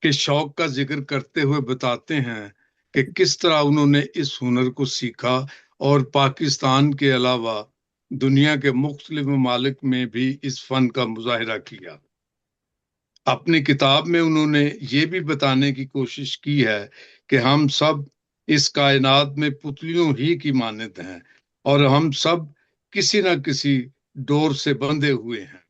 Speaker 5: کے شوق کا ذکر کرتے ہوئے بتاتے ہیں کہ کس طرح انہوں نے اس ہنر کو سیکھا اور پاکستان کے علاوہ دنیا کے مختلف ممالک میں بھی اس فن کا مظاہرہ کیا۔ اپنی کتاب میں انہوں نے یہ بھی بتانے کی کوشش کی ہے کہ ہم سب اس کائنات میں پتلیوں ہی کی مانند ہیں اور ہم سب کسی نہ کسی ڈور سے بندھے ہوئے ہیں۔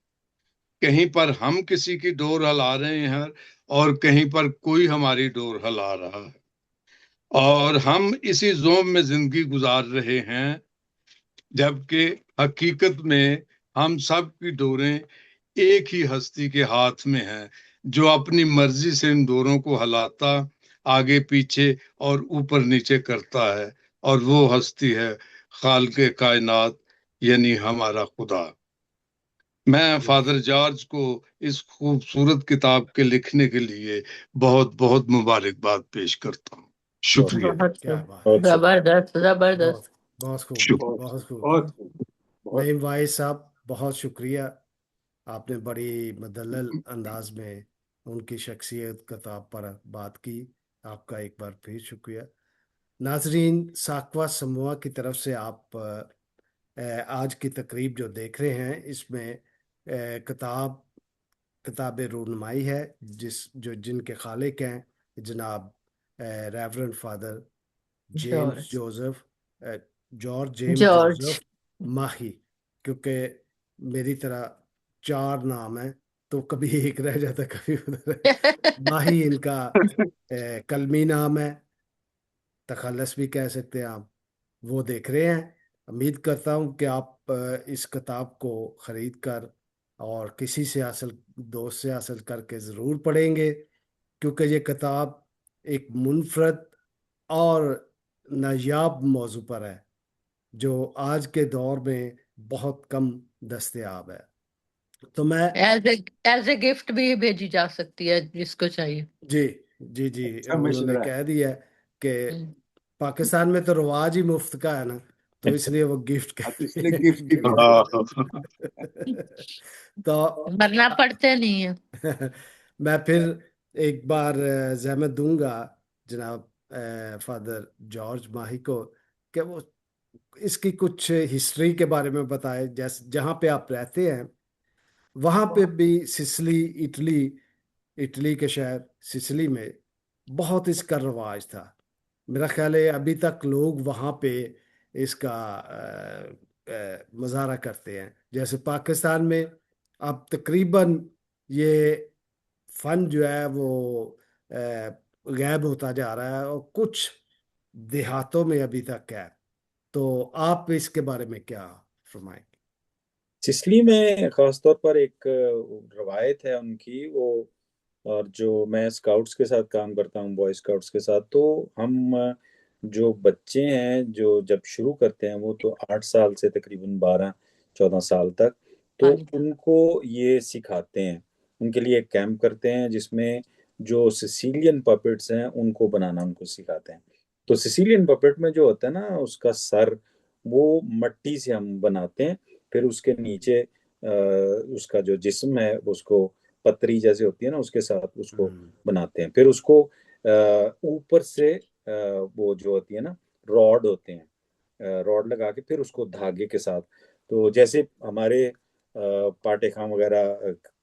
Speaker 5: کہیں پر ہم کسی کی ڈور ہلا رہے ہیں اور کہیں پر کوئی ہماری ڈور ہلا رہا ہے، اور ہم اسی زوم میں زندگی گزار رہے ہیں، جبکہ حقیقت میں ہم سب کی ڈوریں ایک ہی ہستی کے ہاتھ میں ہیں، جو اپنی مرضی سے ان ڈوروں کو ہلاتا، آگے پیچھے اور اوپر نیچے کرتا ہے، اور وہ ہستی ہے خالق کائنات، یعنی ہمارا خدا۔ میں فادر جارج کو اس خوبصورت کتاب کے لکھنے کے لیے بہت بہت مبارکباد پیش کرتا ہوں۔ شکریہ۔
Speaker 4: بہت
Speaker 1: کیا
Speaker 4: خوب،
Speaker 1: بات،
Speaker 2: بہت شکریہ۔
Speaker 4: زبردست زبردست۔
Speaker 1: بہت خوب،
Speaker 5: شکریہ۔
Speaker 1: بہت خوب۔
Speaker 3: بہت خوب، بہت
Speaker 1: نعیم وائز صاحب، بہت شکریہ، آپ نے بڑی مدلل انداز میں ان کی شخصیت کتاب پر بات کی، آپ کا ایک بار پھر شکریہ۔ ناظرین، ساکوا سموا کی طرف سے آپ آج کی تقریب جو دیکھ رہے ہیں، اس میں کتاب رونمائی ہے جن کے خالق ہیں جناب reverend father
Speaker 4: George
Speaker 1: George James
Speaker 4: George
Speaker 1: Joseph ماہی، کیونکہ میری طرح 4 نام ہیں تو کبھی ایک رہ جاتا کبھی ادھر ہے۔ ماہی ان کا کلمی نام ہے، تخلص بھی کہہ سکتے ہیں آپ۔ وہ دیکھ رہے ہیں، امید کرتا ہوں کہ آپ اس کتاب کو خرید کر اور کسی سے دوست سے حاصل کر کے ضرور پڑھیں گے، کیونکہ یہ کتاب ایک منفرد اور نایاب موضوع پر ہے جو آج کے دور میں بہت کم دستیاب ہے۔ تو میں
Speaker 4: ایز اے گفٹ بھی بھیجی جا سکتی ہے جس کو چاہیے۔
Speaker 1: جی جی جی
Speaker 3: اچھا
Speaker 1: انہوں نے
Speaker 3: مشورہ ہے۔
Speaker 1: کہہ دیا کہ پاکستان میں تو رواج ہی مفت کا ہے نا، تو اس لیے وہ گفٹ
Speaker 3: اب اس لیے گفٹ کی
Speaker 1: تو
Speaker 4: ورنہ پڑھتے نہیں ہیں۔
Speaker 1: میں پھر ایک بار زحمت دوں گا جناب فادر جارج ماہی کو کہ وہ اس کی کچھ ہسٹری کے بارے میں بتائے، جیسے جہاں پہ آپ رہتے ہیں وہاں پہ بھی سسلی، اٹلی کے شہر سسلی میں بہت اس کا رواج تھا۔ میرا خیال ہے ابھی تک لوگ وہاں پہ اس کا مظاہرہ کرتے ہیں، جیسے پاکستان میں اب تقریباً یہ فن جو ہے وہ غائب ہوتا جا رہا ہے اور کچھ دیہاتوں میں ابھی تک ہے۔ تو آپ اس کے بارے میں کیا فرمائیں گے؟
Speaker 2: سسلی میں خاص طور پر ایک روایت ہے ان کی، وہ، اور جو میں اسکاؤٹس کے ساتھ کام کرتا ہوں، بوائے اسکاؤٹس کے ساتھ، تو ہم جو بچے ہیں جو جب شروع کرتے ہیں وہ تو 8 سال سے تقریباً 12-14 سال تک، تو ان کو یہ سکھاتے ہیں، ان کے لیے ایک کیمپ کرتے ہیں جس میں جو سسیلین پپٹس ہیں ان کو بنانا ان کو سکھاتے ہیں۔ تو سسیلین پپٹ میں جو ہوتا ہے نا، اس کا سر وہ مٹی سے ہم بناتے ہیں، پھر اس کے نیچے اس کا جو جسم ہے اس کو پتری جیسے ہوتی ہے نا اس کے ساتھ اس کو بناتے ہیں، پھر اس کو اوپر سے وہ جو ہوتی ہے نا راڈ ہوتے ہیں، راڈ لگا کے پھر اس کو دھاگے کے ساتھ، تو جیسے ہمارے پاٹے خان وغیرہ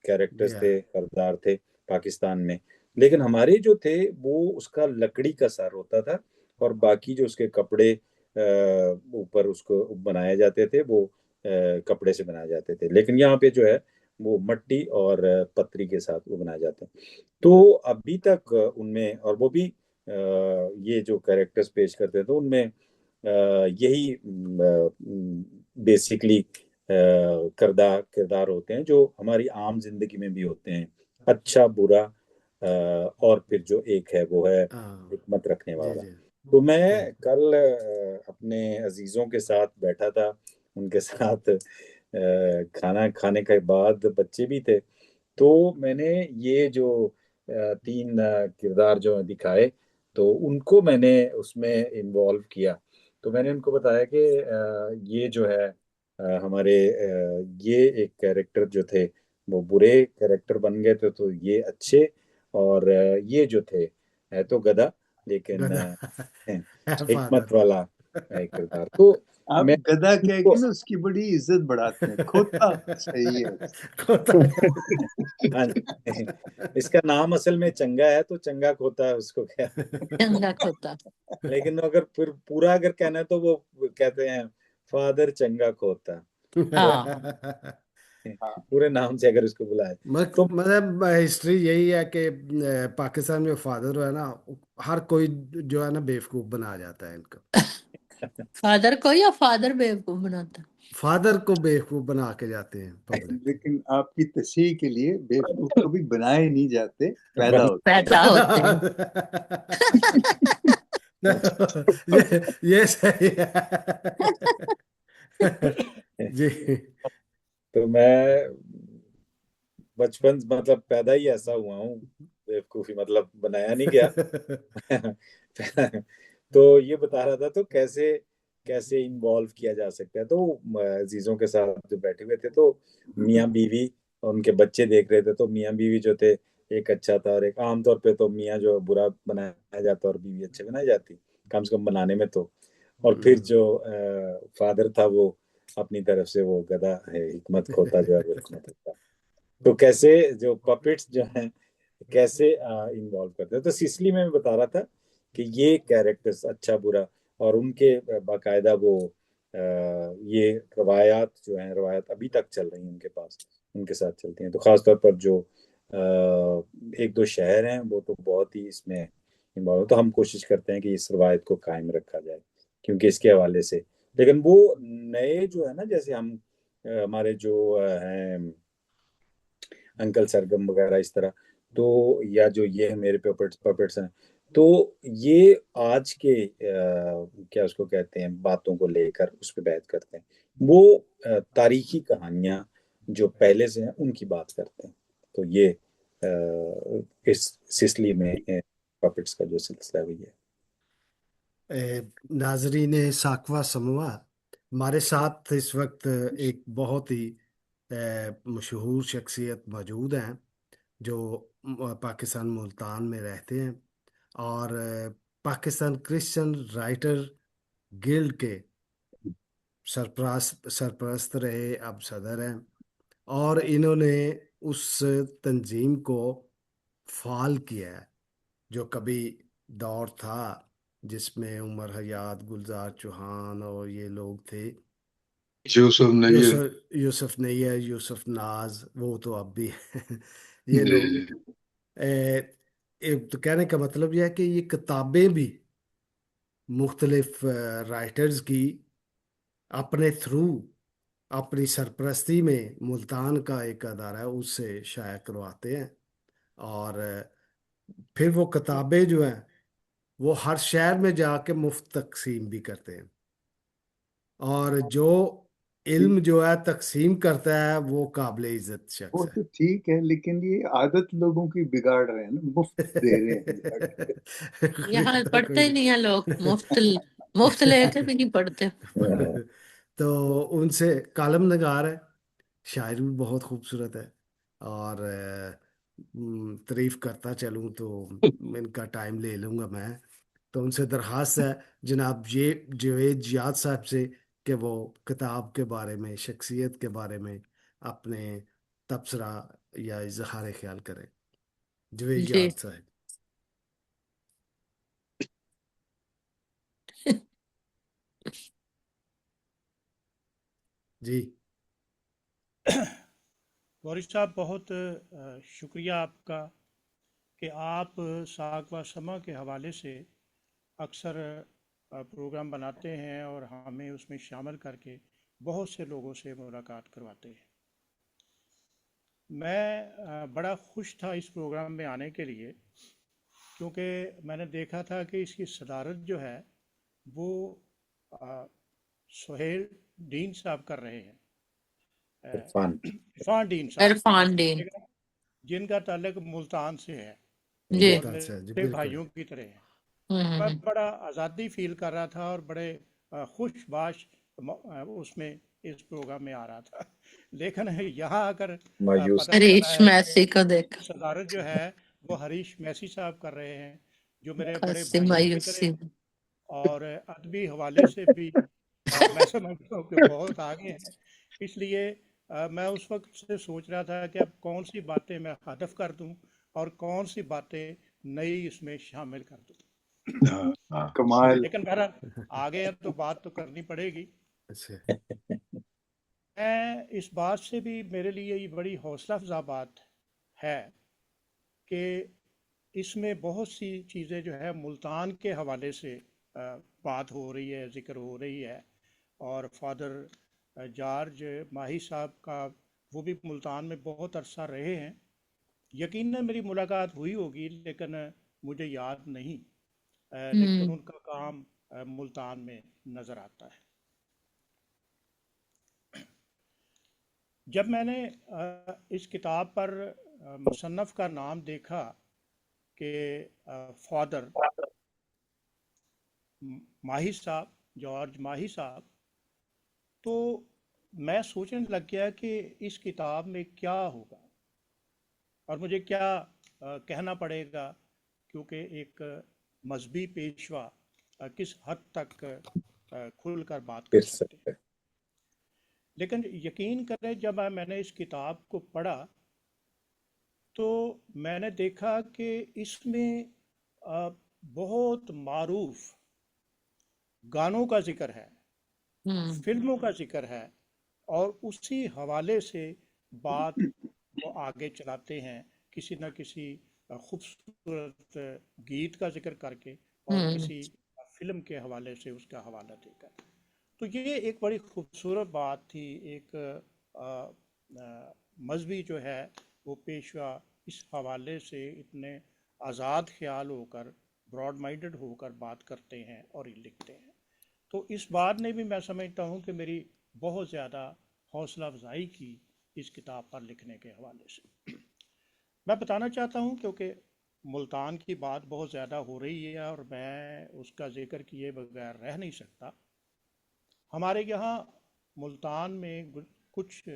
Speaker 2: کیریکٹرز تھے، کردار تھے پاکستان میں، لیکن ہمارے جو تھے وہ اس کا لکڑی کا سر ہوتا تھا، اور باقی جو اس کے کپڑے اوپر اس کو بنائے جاتے تھے وہ کپڑے سے بنائے جاتے تھے، لیکن یہاں پہ جو ہے وہ مٹی اور پتری کے ساتھ وہ بنائے جاتے ہیں۔ تو ابھی تک ان میں، اور وہ بھی یہ جو کیریکٹرز پیش کرتے ہیں تو ان میں یہی بیسیکلی کردار ہوتے ہیں جو ہماری عام زندگی میں بھی ہوتے ہیں، اچھا برا اور پھر جو ایک ہے وہ ہے
Speaker 1: ہاں
Speaker 2: حکمت رکھنے
Speaker 1: جی
Speaker 2: والا.
Speaker 1: جی
Speaker 2: تو میں کل اپنے عزیزوں کے ساتھ بیٹھا تھا، ان کے ساتھ کھانا کھانے کے بعد بچے بھی تھے، تو میں نے یہ جو 3 کردار جو دکھائے تو ان کو میں نے اس میں انوالو کیا. تو میں نے ان کو بتایا کہ یہ جو ہے ہمارے یہ ایک کیریکٹر جو تھے وہ برے کیریکٹر بن گئے تھے، تو یہ اچھے، اور یہ جو تھے ہے تو گدھا لیکن
Speaker 1: گدا
Speaker 2: حکمت
Speaker 1: فادر.
Speaker 2: والا کردار. تو
Speaker 3: آپ
Speaker 2: میں
Speaker 3: گدھا
Speaker 2: ان
Speaker 3: کہہ
Speaker 2: کو
Speaker 3: کے نا اس کی بڑی عزت بڑھاتے ہیں. کھوتا صحیح ہے.
Speaker 1: کھوتا.
Speaker 2: ہاں جی، اس کا نام اصل میں چنگا ہے تو چنگا کھوتا ہے اس کو کیا.
Speaker 4: چنگا کھوتا.
Speaker 2: لیکن اگر پھر پورا اگر کہنا ہے تو وہ کہتے ہیں فادر چنگا کھوتا، تو
Speaker 4: ہاں
Speaker 2: پورے نام سے اگر اس کو بلائے تو
Speaker 1: مطلب ہسٹری یہی ہے کہ پاکستان میں فادر ہے نا، ہر کوئی جو ہے نا بیوقوف بنا جاتا ہے ان کو.
Speaker 4: فادر کو یا فادر بیوقوف بناتا.
Speaker 1: فادر کو بیوقوف بنا کے جاتے ہیں پبلک.
Speaker 3: لیکن آپ کی تصحیح کے لیے بیوقوف کبھی بنائے نہیں جاتے، پیدا
Speaker 2: بن
Speaker 3: ہوتے
Speaker 4: پیدا ہوتے ہیں.
Speaker 1: یہ صحیح ہے جی.
Speaker 2: تو میں بچپن مطلب پیدا ہی ایسا ہوا ہوں، بیوقوفی مطلب بنایا نہیں گیا. تو یہ بتا رہا تھا تو کیسے کیسے انوالو کیا جا سکتا ہے. تو عزیزوں کے ساتھ جو بیٹھے ہوئے تھے تو میاں بیوی اور ان کے بچے دیکھ رہے تھے. تو میاں بیوی جو تھے ایک اچھا تھا، اور ایک عام طور پہ تو میاں جو برا بنایا جاتا اور بیوی اچھے بنائی جاتی، کم سے کم بنانے میں تو. اور پھر جو فادر تھا وہ اپنی طرف سے وہ گدھا ہے، حکمت کھوتا جو ہے وہ حکمت ہوتا. تو کیسے جو پپٹس جو ہیں کیسے انوالو کرتے ہیں. تو سسلی میں بتا رہا تھا کہ یہ کیریکٹرز اچھا برا اور ان کے باقاعدہ وہ یہ روایات جو ہیں، روایات ابھی تک چل رہی ہیں ان کے پاس، ان کے ساتھ چلتی ہیں. تو خاص طور پر جو 1-2 شہر ہیں وہ تو بہت ہی اس میں انوالو. تو ہم کوشش کرتے ہیں کہ اس روایت کو قائم رکھا جائے کیونکہ اس کے حوالے سے. لیکن وہ نئے جو ہے نا، جیسے ہم ہمارے جو ہیں انکل سرگم وغیرہ اس طرح، تو یا جو یہ میرے پپٹس ہیں، تو یہ آج کے کیا اس کو کہتے ہیں باتوں کو لے کر اس پہ بحث کرتے ہیں. وہ تاریخی کہانیاں جو پہلے سے ہیں ان کی بات کرتے ہیں. تو یہ اس سلسلے میں پپٹس کا جو سلسلہ ہے یہ.
Speaker 1: ناظرین ساکوا سموا، ہمارے ساتھ اس وقت ایک بہت ہی مشہور شخصیت موجود ہیں جو پاکستان ملتان میں رہتے ہیں اور پاکستان کرسچن رائٹر گلڈ کے سرپرست رہے، اب صدر ہیں. اور انہوں نے اس تنظیم کو فعال کیا ہے جو کبھی دور تھا جس میں عمر حیات، گلزار چوہان اور یہ لوگ تھے.
Speaker 5: یوسف نہیں ہے.
Speaker 1: یوسف نیر، یوسف ناز، وہ تو اب بھی
Speaker 5: جی
Speaker 1: یہ لوگ.
Speaker 5: جی.
Speaker 1: تو کہنے کا مطلب یہ ہے کہ یہ کتابیں بھی مختلف رائٹرز کی اپنے تھرو اپنی سرپرستی میں ملتان کا ایک ادارہ ہے اس سے شائع کرواتے ہیں. اور پھر وہ کتابیں جو ہیں وہ ہر شہر میں جا کے مفت تقسیم بھی کرتے ہیں. اور جو علم جو ہے تقسیم کرتا ہے وہ قابل عزت
Speaker 3: وہ
Speaker 1: شخص ہے.
Speaker 3: تو ٹھیک ہے، لیکن یہ عادت لوگوں کی بگاڑ رہے ہیں نا، مفت دے رہے ہیں جا کے.
Speaker 4: یہاں
Speaker 1: خریدتا
Speaker 4: پڑھتے
Speaker 1: کوئی
Speaker 4: ہی نہیں ہیں لوگ، مفت لے کے بھی نہیں پڑھتے.
Speaker 1: نہیں. تو ان سے کالم نگار ہے، شاعر بھی بہت خوبصورت ہے. اور تعریف کرتا چلوں تو ان کا ٹائم لے لوں گا میں. تو ان سے درخواست ہے جناب یہ جوید جیاد صاحب سے کہ وہ کتاب کے بارے میں، شخصیت کے بارے میں اپنے تبصرہ یا اظہار خیال کریں. جوید
Speaker 4: جی
Speaker 1: جیاد صاحب. جی
Speaker 6: گوری صاحب بہت شکریہ آپ کا کہ آپ ساگ و سما کے حوالے سے اکثر پروگرام بناتے ہیں اور ہمیں اس میں شامل کر کے بہت سے لوگوں سے ملاقات کرواتے ہیں. میں بڑا خوش تھا اس پروگرام میں آنے کے لیے، کیونکہ میں نے دیکھا تھا کہ اس کی صدارت جو ہے وہ سہیل ڈین صاحب کر رہے ہیں، عرفان ڈین صاحب،
Speaker 4: عرفان ڈین،
Speaker 6: جن کا تعلق ملتان سے ہے
Speaker 4: جی
Speaker 6: اور
Speaker 1: ممتاز ہے جی،
Speaker 6: میرے
Speaker 1: بالکل
Speaker 6: بھائیوں کی طرح ہیں۔
Speaker 4: ہوں
Speaker 6: میں بڑا آزادی فیل کر رہا تھا اور بڑے خوش باش اس میں اس پروگرام میں آ رہا تھا، لیکن یہاں آ کر
Speaker 2: مایوس
Speaker 6: پتہ
Speaker 4: ہریش
Speaker 6: چلا ہے
Speaker 4: میسی کو دیکھ
Speaker 6: صدارت جو ہے وہ ہریش میسی صاحب کر رہے ہیں، جو میرے بڑے
Speaker 4: خاصی
Speaker 6: بھائیوں کی
Speaker 4: مایوسی۔
Speaker 6: طرح ہیں، اور ادبی حوالے سے بھی میں سمجھتا ہوں کہ بہت آگے ہیں۔ اس لیے میں اس وقت سے سوچ رہا تھا کہ اب کون سی باتیں میں ہدف کر دوں اور کون سی باتیں نئی اس میں شامل کر دوں،
Speaker 3: کمال.
Speaker 6: لیکن بہرحال آگے ہے تو بات تو کرنی پڑے گی۔
Speaker 1: اچھا،
Speaker 6: میں اس بات سے بھی، میرے لیے یہ بڑی حوصلہ افزا بات ہے کہ اس میں بہت سی چیزیں جو ہے ملتان کے حوالے سے بات ہو رہی ہے، ذکر ہو رہی ہے، اور فادر جارج ماہی صاحب کا، وہ بھی ملتان میں بہت عرصہ رہے ہیں۔ یقیناً میری ملاقات ہوئی ہوگی لیکن مجھے یاد نہیں، لیکن ان کا کام ملتان میں نظر آتا ہے۔ جب میں نے اس کتاب پر مصنف کا نام دیکھا کہ فادر ماہی صاحب، جارج ماہی صاحب، تو میں سوچنے لگ گیا کہ اس کتاب میں کیا ہوگا اور مجھے کیا کہنا پڑے گا، کیونکہ ایک مذہبی پیشوا کس حد تک کھل کر بات کر سکتے ہیں۔ لیکن یقین کریں جب میں نے اس کتاب کو پڑھا تو میں نے دیکھا کہ اس میں بہت معروف گانوں کا ذکر ہے، فلموں کا ذکر ہے، اور اسی حوالے سے بات وہ آگے چلاتے ہیں، کسی نہ کسی خوبصورت گیت کا ذکر کر کے اور کسی فلم کے حوالے سے اس کا حوالہ دے کر۔ تو یہ ایک بڑی خوبصورت بات تھی، ایک مذہبی جو ہے وہ پیشوا اس حوالے سے اتنے آزاد خیال ہو کر، براڈ مائنڈڈ ہو کر بات کرتے ہیں اور لکھتے ہیں۔ تو اس بات نے بھی میں سمجھتا ہوں کہ میری بہت زیادہ حوصلہ افزائی کی اس کتاب پر لکھنے کے حوالے سے۔ میں بتانا چاہتا ہوں کیونکہ ملتان کی بات بہت زیادہ ہو رہی ہے اور میں اس کا ذکر کیے بغیر رہ نہیں سکتا۔ ہمارے یہاں ملتان میں کچھ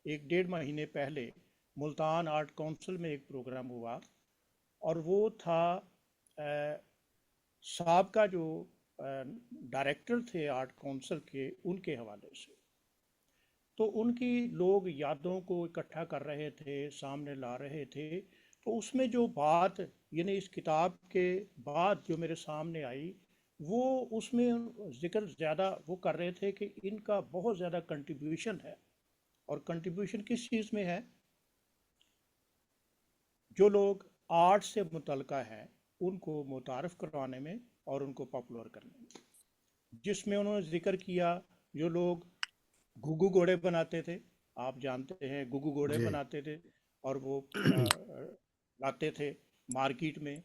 Speaker 6: ایک ڈیڑھ مہینے پہلے ملتان آرٹ کونسل میں ایک پروگرام ہوا، اور وہ تھا سابقہ جو ڈائریکٹر تھے آرٹ کونسل کے، ان کے حوالے سے۔ تو ان کی لوگ یادوں کو اکٹھا کر رہے تھے، سامنے لا رہے تھے۔ تو اس میں جو بات، یعنی اس کتاب کے بعد جو میرے سامنے آئی، وہ اس میں ذکر زیادہ وہ کر رہے تھے کہ ان کا بہت زیادہ کنٹریبیوشن ہے، اور کنٹریبیوشن کس چیز میں ہے؟ جو لوگ آرٹ سے متعلقہ ہے ان کو متعارف کروانے میں اور ان کو پاپولر کرنے میں، جس میں انہوں نے ذکر کیا جو لوگ گھگو گھوڑے بناتے تھے، آپ جانتے ہیں گھگو گھوڑے
Speaker 1: جی
Speaker 6: بناتے تھے اور وہ لاتے تھے مارکیٹ میں،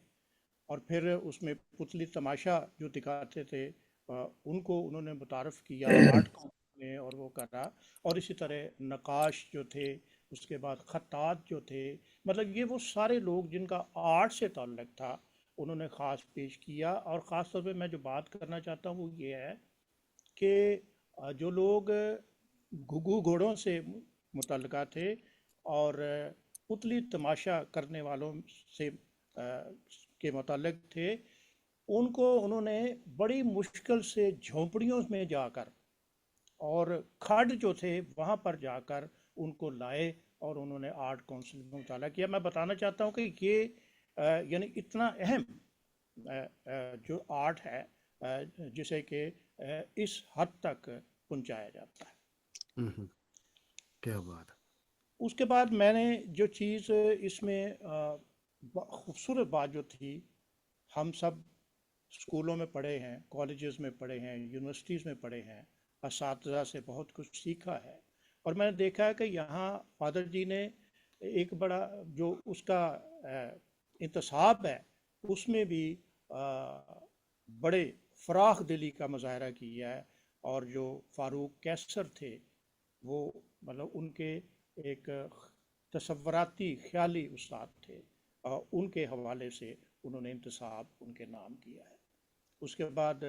Speaker 6: اور پھر اس میں پتلی تماشا جو دکھاتے تھے ان کو انہوں نے متعارف کیا آرٹ میں، اور وہ کرا۔ اور اسی طرح نقاش جو تھے، اس کے بعد خطاط جو تھے، مطلب یہ وہ سارے لوگ جن کا آرٹ سے تعلق تھا انہوں نے خاص پیش کیا۔ اور خاص طور پہ میں جو بات کرنا چاہتا ہوں وہ یہ ہے کہ جو لوگ گھگو گھوڑوں سے متعلقہ تھے اور پتلی تماشا کرنے والوں سے کے متعلق تھے، ان کو انہوں نے بڑی مشکل سے جھونپڑیوں میں جا کر اور کھڈ جو تھے وہاں پر جا کر ان کو لائے اور انہوں نے آرٹ کونسل میں مطالعہ کیا۔ میں بتانا چاہتا ہوں کہ یہ یعنی اتنا اہم جو آرٹ ہے جسے کہ اس حد تک پہنچایا جاتا ہے۔
Speaker 1: کیا بات ہے۔
Speaker 6: اس کے بعد میں نے جو چیز اس میں خوبصورت بات جو تھی، ہم سب اسکولوں میں پڑھے ہیں، کالجز میں پڑھے ہیں، یونیورسٹیز میں پڑھے ہیں، اساتذہ سے بہت کچھ سیکھا ہے، اور میں نے دیکھا ہے کہ یہاں فادر جی نے ایک بڑا جو اس کا انتصاب ہے اس میں بھی بڑے فراخ دلی کا مظاہرہ کیا ہے، اور جو فاروق کیسر تھے وہ مطلب ان کے ایک تصوراتی خیالی استاد تھے، اور ان کے حوالے سے انہوں نے انتصاب ان کے نام کیا ہے۔ اس کے بعد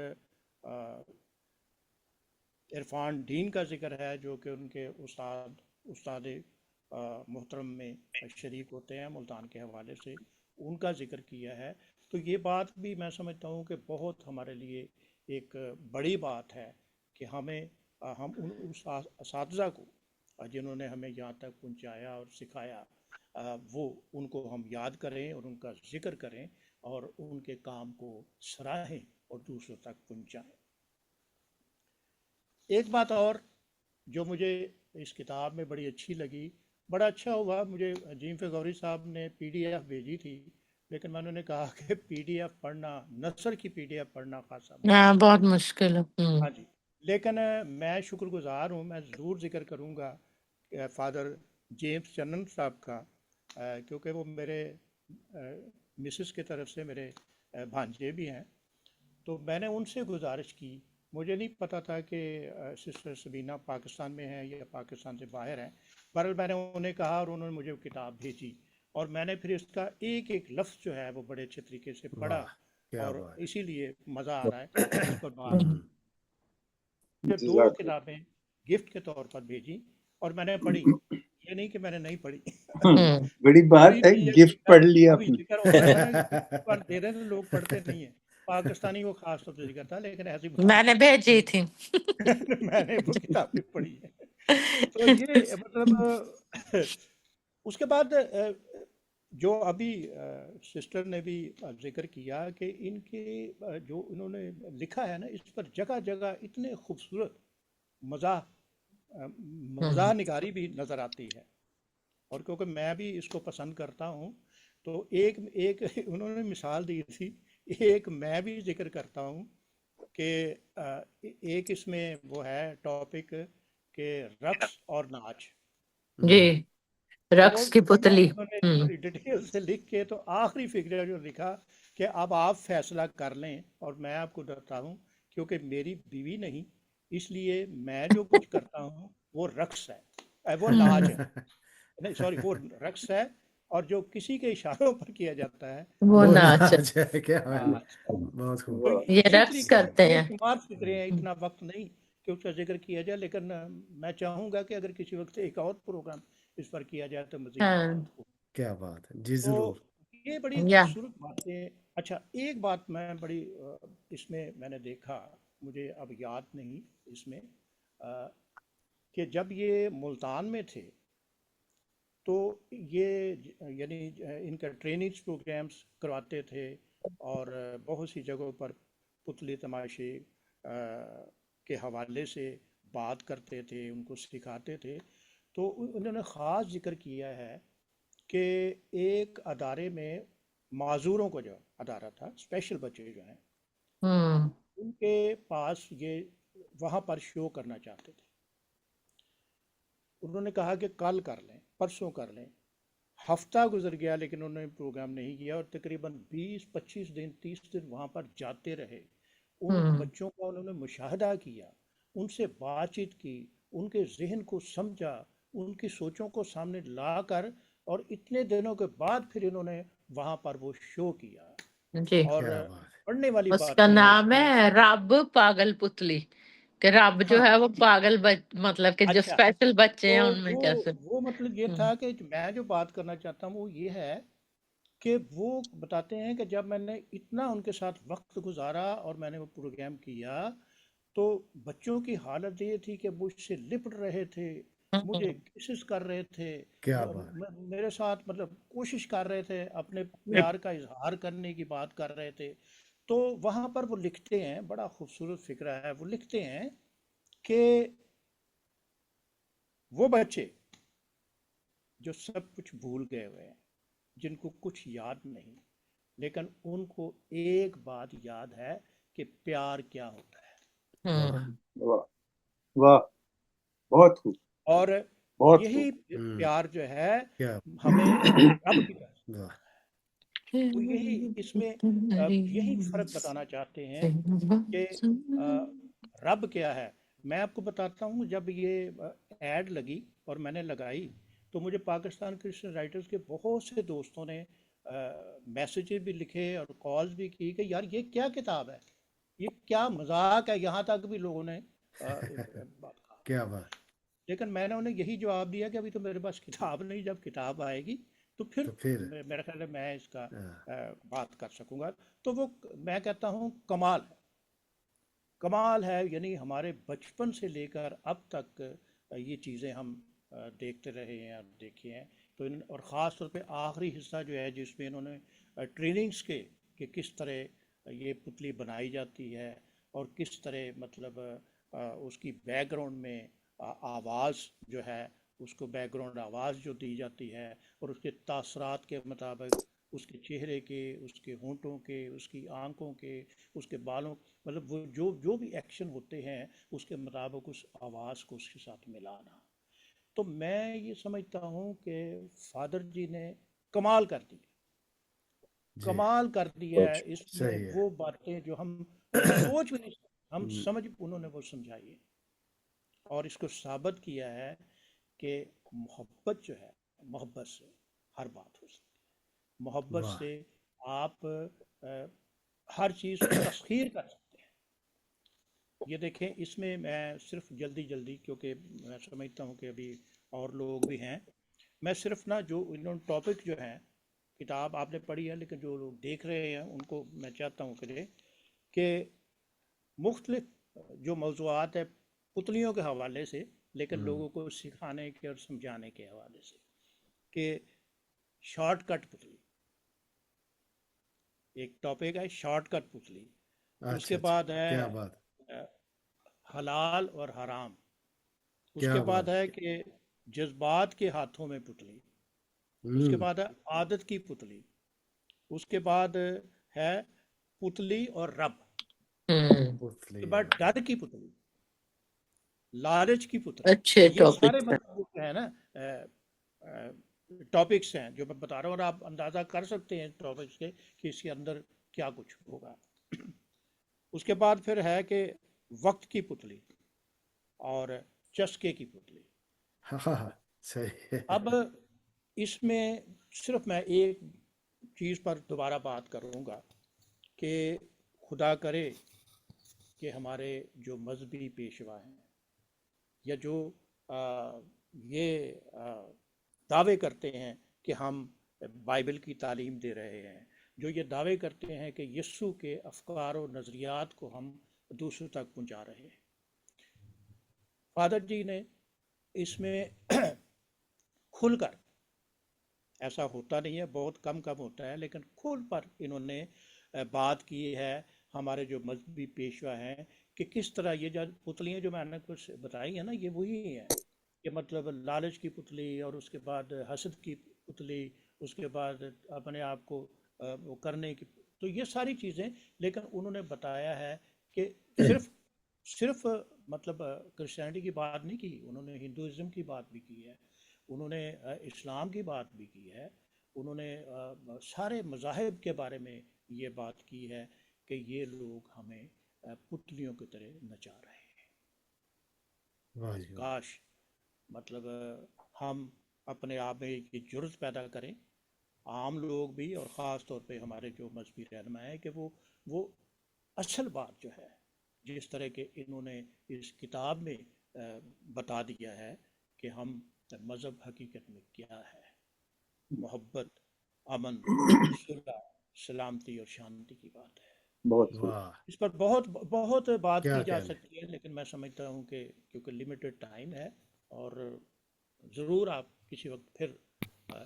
Speaker 6: عرفان دین کا ذکر ہے جو کہ ان کے استاد محترم میں شریک ہوتے ہیں ملتان کے حوالے سے، ان کا ذکر کیا ہے۔ تو یہ بات بھی میں سمجھتا ہوں کہ بہت ہمارے لیے ایک بڑی بات ہے کہ ہم ان اساتذہ کو جنہوں نے ہمیں یہاں تک پہنچایا اور سکھایا، وہ ان کو ہم یاد کریں اور ان کا ذکر کریں اور ان کے کام کو سراہیں اور دوسروں تک پہنچائیں۔ ایک بات اور جو مجھے اس کتاب میں بڑی اچھی لگی، بڑا اچھا ہوا، مجھے جیم غوری صاحب نے PDF بھیجی تھی، لیکن میں نے کہا کہ PDF پڑھنا، نثر کی PDF پڑھنا خاصا
Speaker 4: ہاں
Speaker 6: مشکل
Speaker 4: بہت مشکل ہے۔
Speaker 6: ہاں جی، لیکن میں شکر گزار ہوں، میں ضرور ذکر کروں گا فادر جیمز چنن صاحب کا، کیونکہ وہ میرے مسز کی طرف سے میرے بھانجے بھی ہیں، تو میں نے ان سے گزارش کی، مجھے نہیں پتا تھا کہ سسٹر سبینہ پاکستان میں ہیں یا پاکستان سے باہر ہیں، بہرحال میں نے انہیں کہا اور انہوں نے مجھے کتاب بھیجی، اور میں نے پھر اس کا ایک ایک لفظ جو ہے وہ بڑے اچھے طریقے سے پڑھا،
Speaker 1: واہ کیا
Speaker 6: اور
Speaker 1: بات
Speaker 6: اسی لیے مزہ آ رہا ہے اس پر بات۔
Speaker 4: ہوں۔
Speaker 6: مجھے 2
Speaker 3: جزاک
Speaker 6: کتابیں گفٹ کے طور پر بھیجی اور میں نے پڑھی، یہ نہیں کہ میں نے نہیں پڑھی،
Speaker 4: ہوں۔
Speaker 3: بڑی بات
Speaker 6: ابھی
Speaker 3: ہے،
Speaker 6: بھی یہ
Speaker 3: گفٹ پڑھ لیا
Speaker 6: ابھی
Speaker 3: آپ نے۔
Speaker 6: ذکر ہو رہا ہے نا، پر دے رہے ہیں لوگ پڑھتے نہیں ہیں، پاکستانی کو خاص طور سے ذکر تھا، لیکن ایسی بات
Speaker 4: میں نے بھیجی تھی۔
Speaker 6: میں نے وہ کتاب بھی پڑھی ہے۔ تو یہ مطلب اس کے بعد جو ابھی سسٹر نے بھی ذکر کیا کہ ان کے جو انہوں نے لکھا ہے نا، اس پر جگہ جگہ اتنے خوبصورت مزاح نگاری بھی نظر آتی ہے، اور کیونکہ میں بھی اس کو پسند کرتا ہوں تو ایک انہوں نے مثال دی تھی، ایک میں بھی ذکر کرتا ہوں کہ ایک اس میں وہ ہے ٹاپک کہ رقص اور ناچ،
Speaker 4: جی،
Speaker 6: تو
Speaker 4: رقص کی پتلی۔
Speaker 6: انہوں نے بڑی ڈیٹیل سے لکھ کے تو آخری فکر جو لکھا کہ اب آپ فیصلہ کر لیں، اور میں آپ کو ڈرتا ہوں کیونکہ میری بیوی نہیں، اس لیے میں جو کچھ کرتا ہوں وہ رقص ہے، وہ ناچ ہے، نہیں سوری، وہ رقص ہے، اور جو کسی کے اشاروں پر کیا جاتا ہے
Speaker 4: وہ
Speaker 1: وہ
Speaker 4: ناچ۔
Speaker 1: ناچ ہے، کیا بات ہے،
Speaker 6: ناچ۔
Speaker 1: بہت خوب۔
Speaker 6: تو
Speaker 4: یہ
Speaker 6: اسی
Speaker 4: رقص
Speaker 6: طریقے
Speaker 4: کرتے
Speaker 6: سے
Speaker 4: ہیں۔
Speaker 6: بے شمار فکریں ہیں، اتنا وقت نہیں کہ اس کا ذکر کیا جائے، لیکن میں چاہوں گا کہ اگر کسی وقت ایک اور پروگرام اس پر کیا جائے تو مزید
Speaker 4: ہاں
Speaker 6: بات ہو۔
Speaker 1: کیا بات ہے، جی
Speaker 6: تو
Speaker 1: ضرور۔
Speaker 6: یہ بڑی
Speaker 4: یا
Speaker 6: خوبصورت باتیں۔ اچھا، ایک بات میں بڑی اس میں نے دیکھا، مجھے اب یاد نہیں اس میں، کہ جب یہ ملتان میں تھے تو یہ یعنی ان کا ٹریننگ پروگرامز کرواتے تھے، اور بہت سی جگہوں پر پتلی تماشے کے حوالے سے بات کرتے تھے، ان کو سکھاتے تھے۔ تو انہوں نے خاص ذکر کیا ہے کہ ایک ادارے میں معذوروں کو، جو ادارہ تھا، اسپیشل بچے جو ہیں، ان کے پاس یہ وہاں پر شو کرنا چاہتے تھے، انہوں نے کہا کہ کل کر لیں، پرسوں کر لیں، ہفتہ گزر گیا لیکن انہوں نے پروگرام نہیں کیا، اور تقریباً 20-25 دن 30 دن وہاں پر جاتے رہے، ان بچوں کا انہوں نے مشاہدہ کیا، ان سے بات چیت کی، ان کے ذہن کو سمجھا، ان کی سوچوں کو سامنے لا کر، اور اتنے دنوں کے بعد پھر انہوں نے وہاں پر وہ شو کیا۔
Speaker 4: جی،
Speaker 6: اور
Speaker 1: کیا بات ہے،
Speaker 6: پڑھنے والی
Speaker 4: اس
Speaker 6: بات
Speaker 4: کا
Speaker 6: یہ ہے
Speaker 4: نام
Speaker 6: کہ
Speaker 4: ہے رب پاگل پتلی، کہ رب جو
Speaker 6: ہاں،
Speaker 4: ہے وہ پاگل مطلب کہ جو
Speaker 6: اچھا،
Speaker 4: اسپیشل بچے
Speaker 6: تو
Speaker 4: ہیں ان میں کیسے۔
Speaker 6: وہ مطلب یہ تھا کہ میں جو بات کرنا چاہتا ہوں وہ یہ ہے کہ وہ بتاتے ہیں کہ جب میں نے اتنا ان کے ساتھ وقت گزارا اور میں نے وہ پروگرام کیا، تو بچوں کی حالت یہ تھی کہ مجھ سے لپٹ رہے تھے، مجھے کسس کر رہے تھے،
Speaker 1: کیا بات
Speaker 6: میرے ساتھ مطلب کوشش کر رہے تھے، اپنے پیار کا اظہار کرنے کی بات کر رہے تھے۔ تو وہاں پر وہ لکھتے ہیں، بڑا خوبصورت فکرہ ہے، وہ لکھتے ہیں کہ وہ بچے جو سب کچھ بھول گئے ہوئے ہیں، جن کو کچھ یاد نہیں، لیکن ان کو ایک بات یاد ہے کہ پیار کیا ہوتا ہے،
Speaker 1: واہ
Speaker 3: واہ واہ، بہت خوب۔
Speaker 6: اور
Speaker 3: بہت
Speaker 6: یہی
Speaker 1: ہوں،
Speaker 6: پیار جو ہے
Speaker 1: کیا
Speaker 6: ہمیں رب کی طرف سے،
Speaker 1: واہ،
Speaker 6: تو یہی اس میں یہی فرق بتانا چاہتے ہیں کہ رب کیا ہے. میں آپ کو بتاتا ہوں، جب یہ ایڈ لگی اور میں نے لگائی تو مجھے پاکستان کرسچن رائٹرز کے بہت سے دوستوں نے میسیجز بھی لکھے اور کالز بھی کی کہ یار یہ کیا کتاب ہے، یہ کیا مذاق ہے، یہاں تک بھی لوگوں نے بات کہا.
Speaker 1: کیا بات،
Speaker 6: لیکن میں نے انہیں یہی جواب دیا کہ ابھی تو میرے پاس کتاب نہیں، جب کتاب آئے گی تو پھر
Speaker 1: تو پھر
Speaker 6: میرا خیال ہے میں اس کا
Speaker 1: ہاں،
Speaker 6: بات کر سکوں گا. تو وہ میں کہتا ہوں کمال ہے، کمال ہے. یعنی ہمارے بچپن سے لے کر اب تک یہ چیزیں ہم دیکھتے رہے ہیں اور دیکھے ہیں. تو اور خاص طور پہ آخری حصہ جو ہے جس میں انہوں نے ٹریننگز کے کہ کس طرح یہ پتلی بنائی جاتی ہے اور کس طرح مطلب اس کی بیک گراؤنڈ میں آواز جو ہے، اس کو بیک گراؤنڈ آواز جو دی جاتی ہے اور اس کے تاثرات کے مطابق اس کے چہرے کے، اس کے ہونٹوں کے، اس کی آنکھوں کے، اس کے بالوں، مطلب وہ جو بھی ایکشن ہوتے ہیں اس کے مطابق اس آواز کو اس کے ساتھ ملانا. تو میں یہ سمجھتا ہوں کہ فادر جی نے کمال کر دی،
Speaker 1: جی
Speaker 6: کمال کر دیا
Speaker 2: بہت
Speaker 6: ہے. اس میں
Speaker 1: صحیح ہے،
Speaker 6: وہ باتیں جو ہم سوچ بھی نہیں سکتے، ہم سمجھ، انہوں نے وہ سمجھائی ہے اور اس کو ثابت کیا ہے کہ محبت جو ہے، محبت سے ہر بات ہو سکتی ہے. محبت
Speaker 1: واہ،
Speaker 6: سے آپ ہر چیز کو تسخیر کر سکتے ہیں. یہ دیکھیں اس میں صرف جلدی کیونکہ میں سمجھتا ہوں کہ ابھی اور لوگ بھی ہیں، میں صرف نا جو انہوں نے ٹاپک جو ہیں، کتاب آپ نے پڑھی ہے لیکن جو لوگ دیکھ رہے ہیں ان کو میں چاہتا ہوں کہ مختلف جو موضوعات ہے پتلیوں کے حوالے سے، لیکن لوگوں کو سکھانے کے اور سمجھانے کے حوالے سے، کہ شارٹ کٹ پتلی ایک ٹاپک ہے، شارٹ کٹ پتلی. اس
Speaker 1: اچھا
Speaker 6: کے
Speaker 1: اچھا،
Speaker 6: بعد
Speaker 1: کیا
Speaker 6: ہے
Speaker 1: بات،
Speaker 6: حلال اور حرام. اس
Speaker 1: کیا
Speaker 6: کے بعد
Speaker 1: بات،
Speaker 6: ہے کہ جذبات کے ہاتھوں میں پتلی. اس کے بعد ہے عادت کی پتلی. اس کے بعد ہے پتلی اور رب. اس
Speaker 1: پتلی
Speaker 6: کے بعد
Speaker 1: اور
Speaker 6: ڈر کی پتلی، لالچ کی پتلی.
Speaker 4: اچھے
Speaker 6: یہ سارے
Speaker 4: ٹاپک ہے.
Speaker 6: مطلب جو ہے نا ٹاپکس ہیں جو میں بتا رہا ہوں، اور آپ اندازہ کر سکتے ہیں ٹاپکس کے کہ اس کے اندر کیا کچھ ہوگا. اس کے بعد پھر ہے کہ وقت کی پتلی اور چسکے کی پتلی.
Speaker 1: ہاں ہاں ہاں، صحیح ہے،
Speaker 6: اب اس میں صرف میں ایک چیز پر دوبارہ بات کروں گا کہ خدا کرے کہ ہمارے جو مذہبی پیشوا ہیں یا جو یہ دعوے کرتے ہیں کہ ہم بائبل کی تعلیم دے رہے ہیں، جو یہ دعوے کرتے ہیں کہ یسوع کے افکار و نظریات کو ہم دوسروں تک پہنچا رہے ہیں، فادر جی نے اس میں کھل کر، ایسا ہوتا نہیں ہے، بہت کم ہوتا ہے، لیکن کھل پر انہوں نے بات کی ہے ہمارے جو مذہبی پیشوا ہیں کہ کس طرح یہ جو پتلیاں جو میں نے کچھ بتائی ہیں نا، یہ وہی ہیں کہ مطلب لالچ کی پتلی اور اس کے بعد حسد کی پتلی، اس کے بعد اپنے آپ کو وہ کرنے کی، تو یہ ساری چیزیں. لیکن انہوں نے بتایا ہے کہ صرف مطلب کرسچینٹی کی بات نہیں کی، انہوں نے ہندوازم کی بات بھی کی ہے، انہوں نے اسلام کی بات بھی کی ہے، انہوں نے سارے مذاہب کے بارے میں یہ بات کی ہے کہ یہ لوگ ہمیں پتلیوں کی طرح نچا رہے ہیں.
Speaker 1: واہ جی واہ،
Speaker 6: کاش مطلب ہم اپنے آپ میں یہ جرت پیدا کریں، عام لوگ بھی اور خاص طور پہ ہمارے جو مذہبی رہنما ہیں، کہ وہ اصل بات جو ہے جس طرح کہ انہوں نے اس کتاب میں بتا دیا ہے کہ ہم مذہب حقیقت میں کیا ہے، محبت، امن، صلح، سلامتی اور شانتی کی بات ہے.
Speaker 3: بہت خوب.
Speaker 1: واہ،
Speaker 6: اس پر بہت بات
Speaker 1: کیا
Speaker 6: کی جا
Speaker 1: کہنے،
Speaker 6: سکتی ہے، لیکن میں سمجھتا ہوں کہ کیونکہ لمیٹڈ ٹائم ہے، اور ضرور آپ کسی وقت پھر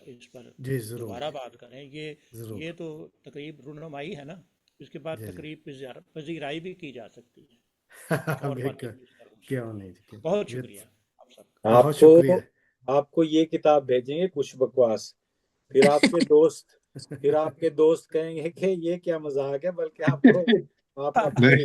Speaker 6: اس پر
Speaker 1: جی ضرور
Speaker 6: دوبارہ بات کریں.
Speaker 1: ضرور،
Speaker 6: یہ تو تقریب رونمائی ہے نا، اس کے بعد
Speaker 1: جی جی،
Speaker 6: تقریب پذیرائی بھی کی جا سکتی ہے اور باتیں
Speaker 1: بالکل،
Speaker 6: بھی اس پر ہو
Speaker 1: کیوں
Speaker 6: سکتی
Speaker 1: نہیں
Speaker 6: ہیں.
Speaker 1: جی،
Speaker 6: بہت
Speaker 1: یہ
Speaker 6: شکریہ آپ سب کا.
Speaker 1: بہت شکریہ،
Speaker 2: آپ کو یہ کتاب بھیجیں گے کچھ بکواس، پھر آپ کے دوست کہیں گے کہ یہ کیا مذاق ہے، بلکہ آپ کو آپ اپنی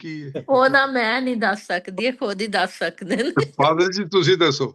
Speaker 5: ਕੀ ਹੈ।
Speaker 4: ਉਹ ਨਾ ਮੈਂ ਨਹੀਂ ਦੱਸ ਸਕਦੀ, ਇਹ ਖੁਦ ਹੀ ਦੱਸ ਸਕਦੇ ਨੇ।
Speaker 5: ਫਾਦਰ ਜੀ ਤੁਸੀਂ ਦੱਸੋ।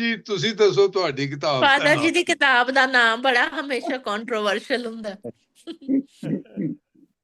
Speaker 5: ਜੀ ਤੁਸੀਂ ਦੱਸੋ ਤੁਹਾਡੀ ਕਿਤਾਬ ਦਾ
Speaker 4: ਫਾਦਰ ਜੀ
Speaker 5: ਨਾਮ।
Speaker 4: ਦੀ ਕਿਤਾਬ ਦਾ ਨਾਮ ਬੜਾ ਹਮੇਸ਼ਾ ਕੰਟਰੋਵਰਸ਼ਲ ਹੁੰਦਾ।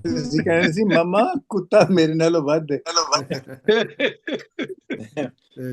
Speaker 3: ਤੁਸੀਂ ਕਹਿਣਾ ਸੀ ਮਮਾ ਕੁੱਤਾ ਮੇਰੇ ਨਾਲੋਂ ਵੱਧ ਹੈ।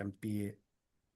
Speaker 1: MPA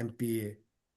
Speaker 1: MPA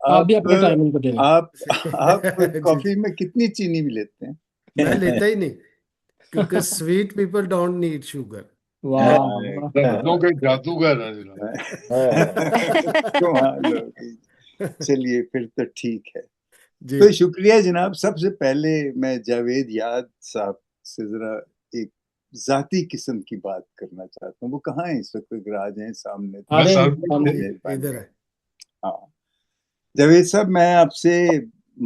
Speaker 7: آپ بھی اپنا ٹائمنگ کو دیں.
Speaker 3: آپ
Speaker 1: جی
Speaker 3: کافی میں کتنی چینی بھی لیتے ہیں؟
Speaker 1: میں لیتا ہی نہیں کیونکہ sweet people don't need sugar.
Speaker 7: واہ
Speaker 5: دنتوں کے جادوگر ہیں جناب.
Speaker 3: کمال ہو گئی. چلیے پھر تو ٹھیک ہے.
Speaker 1: جی
Speaker 3: تو شکریہ جناب. سب سے پہلے میں جاوید یاد صاحب سے ذرا ایک ذاتی قسم کی بات کرنا چاہتا ہوں. وہ کہاں ہیں اس وقت؟ اگر آ جائیں سامنے تو
Speaker 7: ارے
Speaker 5: سر
Speaker 1: ادھر ہے.
Speaker 3: ہاں جاوید صاحب، میں آپ سے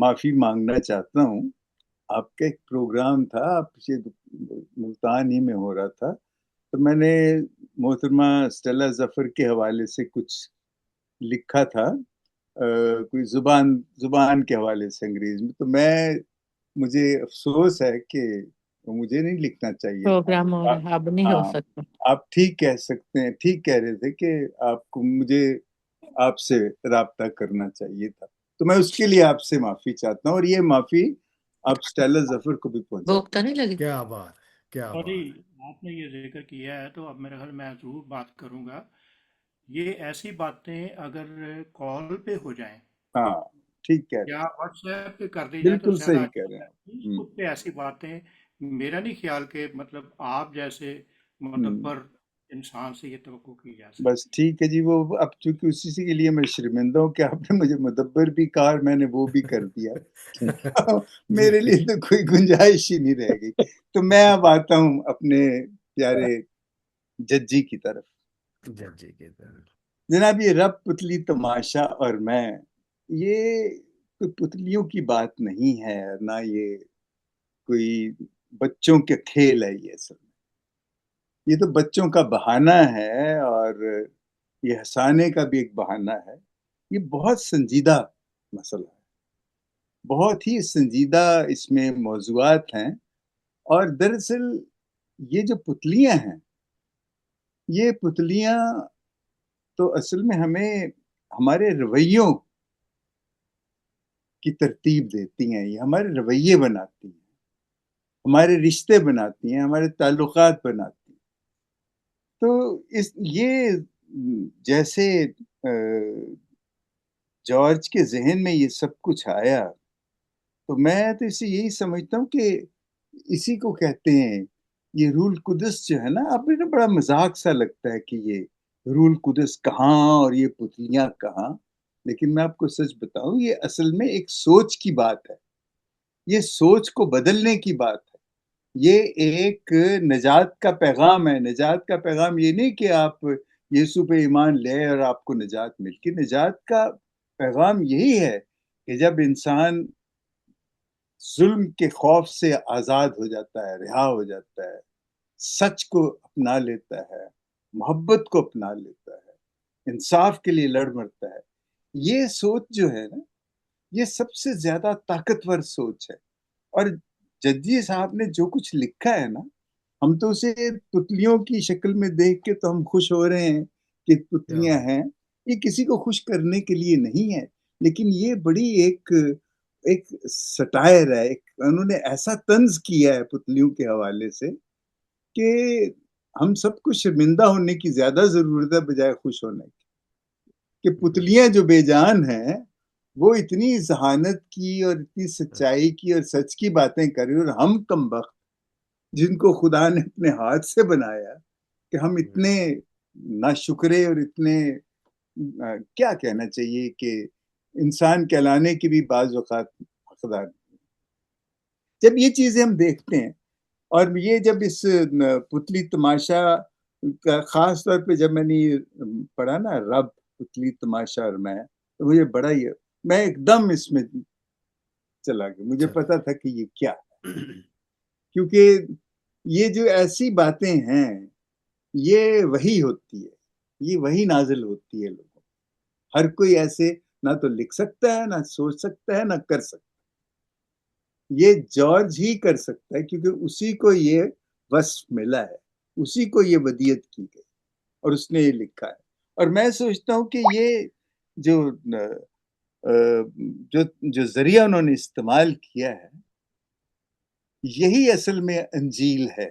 Speaker 3: معافی مانگنا چاہتا ہوں. آپ کا ایک پروگرام تھا، آپ ملتان ہی میں ہو رہا تھا، تو میں نے محترمہ اسٹیلا ظفر کے حوالے سے کچھ لکھا تھا، کوئی زبان کے حوالے سے انگریز میں. تو مجھے افسوس ہے کہ مجھے نہیں لکھنا چاہیے
Speaker 4: پروگرام ہو
Speaker 3: تھا.
Speaker 4: رہا ہے اب نہیں ہو
Speaker 3: ہاں
Speaker 4: سکتا.
Speaker 3: آپ ٹھیک کہہ سکتے ہیں، ٹھیک کہہ رہے تھے کہ آپ کو مجھے آپ سے رابطہ کرنا چاہیے تھا. تو میں اس کے لیے آپ سے معافی چاہتا ہوں، اور یہ معافی آپ اسٹیلا ظفر کو بھی پہنچا.
Speaker 4: بھوک تو نہیں لگی؟
Speaker 1: کیا بات کیا
Speaker 6: سوری،
Speaker 1: بات.
Speaker 6: آپ نے یہ ذکر کیا ہے تو اب میرے خیال میں ضرور بات کروں گا. یہ ایسی باتیں اگر کال پہ ہو جائیں
Speaker 3: ہاں ٹھیک کہہ رہے
Speaker 6: یا
Speaker 3: ہیں،
Speaker 6: واٹس ایپ پہ کر دی جائے تو
Speaker 3: بالکل
Speaker 6: زیادہ
Speaker 3: صحیح کہہ
Speaker 6: اچھا
Speaker 3: رہے
Speaker 6: ہے.
Speaker 3: ہیں.
Speaker 6: فیس بک پہ ایسی باتیں میرا نہیں خیال کہ مطلب آپ جیسے مدبر انسان سے یہ توقع کی جا
Speaker 3: بس
Speaker 6: سکتی.
Speaker 3: ٹھیک ہے جی. وہ اب چونکہ اسی کے لیے میں شرمندہ ہوں کہ آپ نے مجھے مدبر بھی کہا اور میں نے وہ بھی کر دیا. میرے لیے تو کوئی گنجائش ہی نہیں رہ گئی. تو میں اب آتا ہوں اپنے پیارے ججی کی طرف.
Speaker 1: ججی کی طرف.
Speaker 3: جناب، یہ رب، پتلی، تماشا اور میں، یہ کوئی پتلیوں کی بات نہیں ہے، نہ یہ کوئی بچوں کے کھیل ہے. یہ اصل میں یہ تو بچوں کا بہانہ ہے، اور یہ ہنسانے کا بھی ایک بہانہ ہے. یہ بہت سنجیدہ مسئلہ ہے، بہت ہی سنجیدہ اس میں موضوعات ہیں. اور دراصل یہ جو پتلیاں ہیں، یہ پتلیاں تو اصل میں ہمیں ہمارے رویوں کی ترتیب دیتی ہیں. یہ ہمارے رویے بناتی ہیں، ہمارے رشتے بناتی ہیں، ہمارے تعلقات بناتی ہیں. تو یہ جیسے جارج کے ذہن میں یہ سب کچھ آیا، تو میں تو اسے یہی سمجھتا ہوں کہ اسی کو کہتے ہیں یہ روح القدس جو ہے نا. اب مجھے بڑا مذاق سا لگتا ہے کہ یہ روح القدس کہاں اور یہ پتلیاں کہاں. لیکن میں آپ کو سچ بتاؤں، یہ اصل میں ایک سوچ کی بات ہے. یہ سوچ کو بدلنے کی بات ہے. یہ ایک نجات کا پیغام ہے. نجات کا پیغام یہ نہیں کہ آپ یسوع پہ ایمان لے اور آپ کو نجات مل کے. نجات کا پیغام یہی ہے کہ جب انسان ظلم کے خوف سے آزاد ہو جاتا ہے، رہا ہو جاتا ہے، سچ کو اپنا لیتا ہے، محبت کو اپنا لیتا ہے، انصاف کے لیے لڑ مرتا ہے. یہ سوچ جو ہے نا، یہ سب سے زیادہ طاقتور سوچ ہے. اور ججی صاحب نے جو کچھ لکھا ہے نا، ہم تو اسے پتلیوں کی شکل میں دیکھ کے تو ہم خوش ہو رہے ہیں کہ پتلیاں ہیں. یہ کسی کو خوش کرنے کے لیے نہیں ہے، لیکن یہ بڑی ایک سٹائر ہے. انہوں نے ایسا طنز کیا ہے پتلیوں کے حوالے سے کہ ہم سب کو شرمندہ ہونے کی زیادہ ضرورت ہے بجائے خوش ہونے کی. کہ پتلیاں جو بے جان ہیں وہ اتنی ذہانت کی اور اتنی سچائی کی اور سچ کی باتیں کر رہی، اور ہم کم بخت جن کو خدا نے اپنے ہاتھ سے بنایا کہ ہم اتنے ناشکرے اور اتنے کیا کہنا چاہیے کہ انسان کہلانے کی بھی بعض اوقات حقدار. جب یہ چیزیں ہم دیکھتے ہیں، اور یہ جب اس پتلی تماشا کا خاص طور پہ جب میں نے پڑھا نا رب، پتلی، تماشا اور میں، تو مجھے بڑا ہی میں ایک دم اس میں چلا گیا. مجھے پتا تھا کہ یہ کیا ہے، کیونکہ یہ جو ایسی باتیں ہیں یہ وحی ہوتی ہے، یہ وحی نازل ہوتی ہے لوگوں. ہر کوئی ایسے نہ تو لکھ سکتا ہے، نہ سوچ سکتا ہے، نہ کر سکتا ہے. یہ جارج ہی کر سکتا ہے، کیونکہ اسی کو یہ وصف ملا ہے، اسی کو یہ ودیت کی گئی اور اس نے یہ لکھا ہے. اور میں سوچتا ہوں کہ یہ جو ذریعہ انہوں نے استعمال کیا ہے، یہی اصل میں انجیل ہے.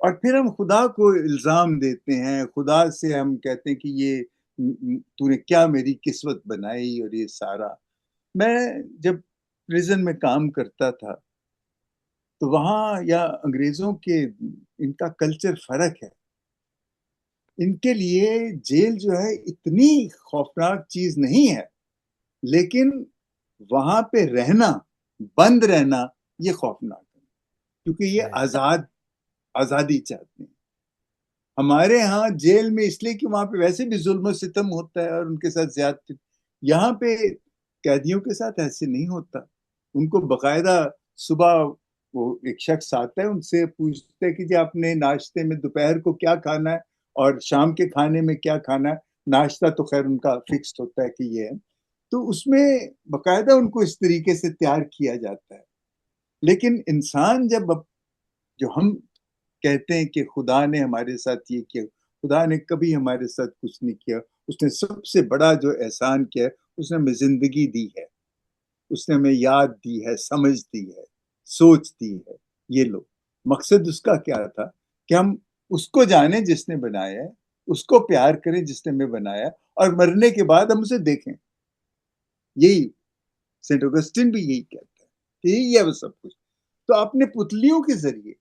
Speaker 3: اور پھر ہم خدا کو الزام دیتے ہیں، خدا سے ہم کہتے ہیں کہ یہ تو نے کیا میری قسمت بنائی اور یہ سارا. میں جب پریزن میں کام کرتا تھا تو وہاں یا انگریزوں کے ان کا کلچر فرق ہے. ان کے لیے جیل جو ہے اتنی خوفناک چیز نہیں ہے، لیکن وہاں پہ رہنا، بند رہنا، یہ خوفناک ہے، کیونکہ یہ
Speaker 1: صحیح
Speaker 3: آزادی چاہتے ہیں. ہمارے ہاں جیل میں اس لیے کہ وہاں پہ ویسے بھی ظلم و ستم ہوتا ہے اور ان کے ساتھ زیادتی. یہاں پہ قیدیوں کے ساتھ ایسے نہیں ہوتا. ان کو باقاعدہ صبح وہ ایک شخص آتا ہے، ان سے پوچھتے کہ جی آپ نے ناشتے میں دوپہر کو کیا کھانا ہے اور شام کے کھانے میں کیا کھانا ہے. ناشتہ تو خیر ان کا فکسڈ ہوتا ہے کہ یہ ہے، تو اس میں باقاعدہ ان کو اس طریقے سے تیار کیا جاتا ہے. لیکن انسان جب جو ہم کہتے ہیں کہ خدا نے ہمارے ساتھ یہ کیا، خدا نے کبھی ہمارے ساتھ کچھ نہیں کیا. اس نے سب سے بڑا جو احسان کیا اس نے ہمیں زندگی دی ہے، اس نے ہمیں یاد دی ہے، سمجھ دی ہے، سوچ دی ہے. یہ لو مقصد اس کا کیا تھا کہ ہم اس کو جانیں جس نے بنایا ہے، اس کو پیار کریں جس نے ہمیں بنایا، اور مرنے کے بعد ہم اسے دیکھیں. یہی سینٹ اگسٹن بھی یہی کہتا ہے کہ یہی ہے وہ سب کچھ. تو اپنے پتلیوں کے ذریعے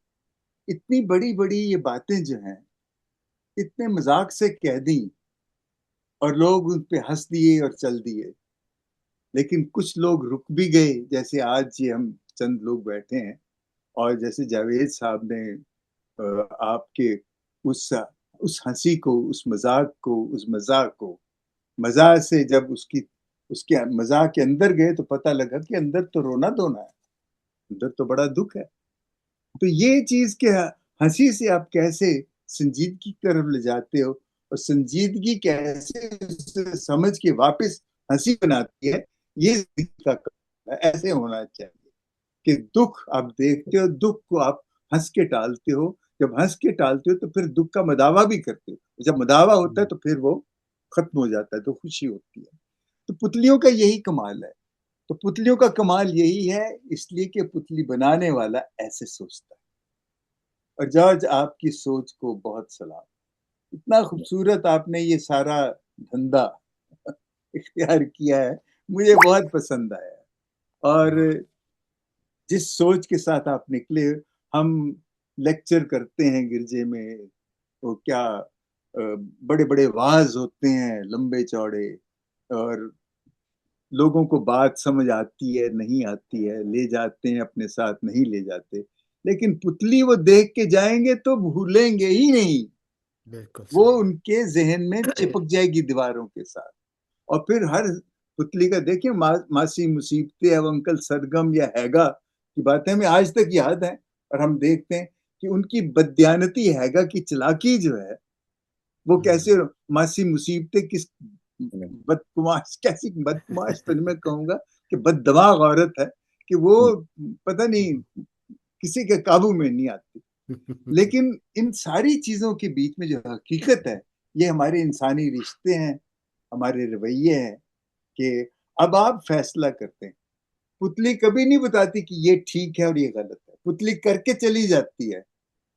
Speaker 3: اتنی بڑی بڑی یہ باتیں جو ہیں اتنے مذاق سے کہہ دیں اور لوگ ان پہ ہنس دیے اور چل دیے. لیکن کچھ لوگ رک بھی گئے، جیسے آج یہ ہم چند لوگ بیٹھے ہیں، اور جیسے جاوید صاحب نے آپ کے اس ہنسی کو، اس مذاق کو، اس مزاح کو، مزاح سے جب اس کے مزاح کے اندر گئے تو پتہ لگا کہ اندر تو رونا دھونا ہے، اندر تو بڑا دکھ ہے. تو یہ چیز کہ ہنسی سے آپ کیسے سنجیدگی کی طرف لے جاتے ہو، اور سنجیدگی کیسے اسے سمجھ کے واپس ہنسی بناتی ہے، یہ زندگی کا کام ہے. ایسے ہونا چاہیے کہ دکھ آپ دیکھتے ہو، دکھ کو آپ ہنس کے ٹالتے ہو. جب ہنس کے ٹالتے ہو تو پھر دکھ کا مداوع بھی کرتے ہو. جب مداوع ہوتا ہے تو پھر وہ ختم ہو جاتا ہے، تو خوشی ہوتی ہے. تو پتلیوں کا یہی کمال ہے. تو پتلیوں کا کمال یہی ہے، اس لیے کہ پتلی بنانے والا ایسے سوچتا ہے. اور جارج آپ کی سوچ کو بہت سلام. اتنا خوبصورت آپ نے یہ سارا دھندا اختیار کیا ہے، مجھے بہت پسند آیا. اور جس سوچ کے ساتھ آپ نکلے، ہم لیکچر کرتے ہیں گرجے میں، وہ کیا بڑے بڑے واعظ ہوتے ہیں لمبے چوڑے، اور لوگوں کو بات سمجھ آتی ہے نہیں آتی ہے، لے جاتے ہیں اپنے ساتھ نہیں لے جاتے. لیکن پتلی وہ دیکھ کے جائیں گے تو بھولیں گے ہی نہیں،
Speaker 1: بالکل
Speaker 3: وہ
Speaker 1: صحیح.
Speaker 3: ان کے ذہن میں چپک جائے گی دیواروں کے ساتھ. اور پھر ہر پتلی کا دیکھیں، ماسی مصیبتیں، اب انکل سرگم یا ہیگا کی باتیں ہمیں آج تک یاد ہیں، اور ہم دیکھتے ہیں کہ ان کی بددیانتی، ہیگا کی چلاکی جو ہے وہ کیسے، ماسی مصیبتیں کس بدکماش، کیسی بدکماش تو میں کہوں گا کہ بد دماغ عورت ہے کہ وہ پتہ نہیں کسی کے قابو میں نہیں آتی. لیکن ان ساری چیزوں کے بیچ میں جو حقیقت ہے، یہ ہمارے انسانی رشتے ہیں، ہمارے رویے ہیں کہ اب آپ فیصلہ کرتے ہیں. پتلی کبھی نہیں بتاتی کہ یہ ٹھیک ہے اور یہ غلط ہے، پتلی کر کے چلی جاتی ہے.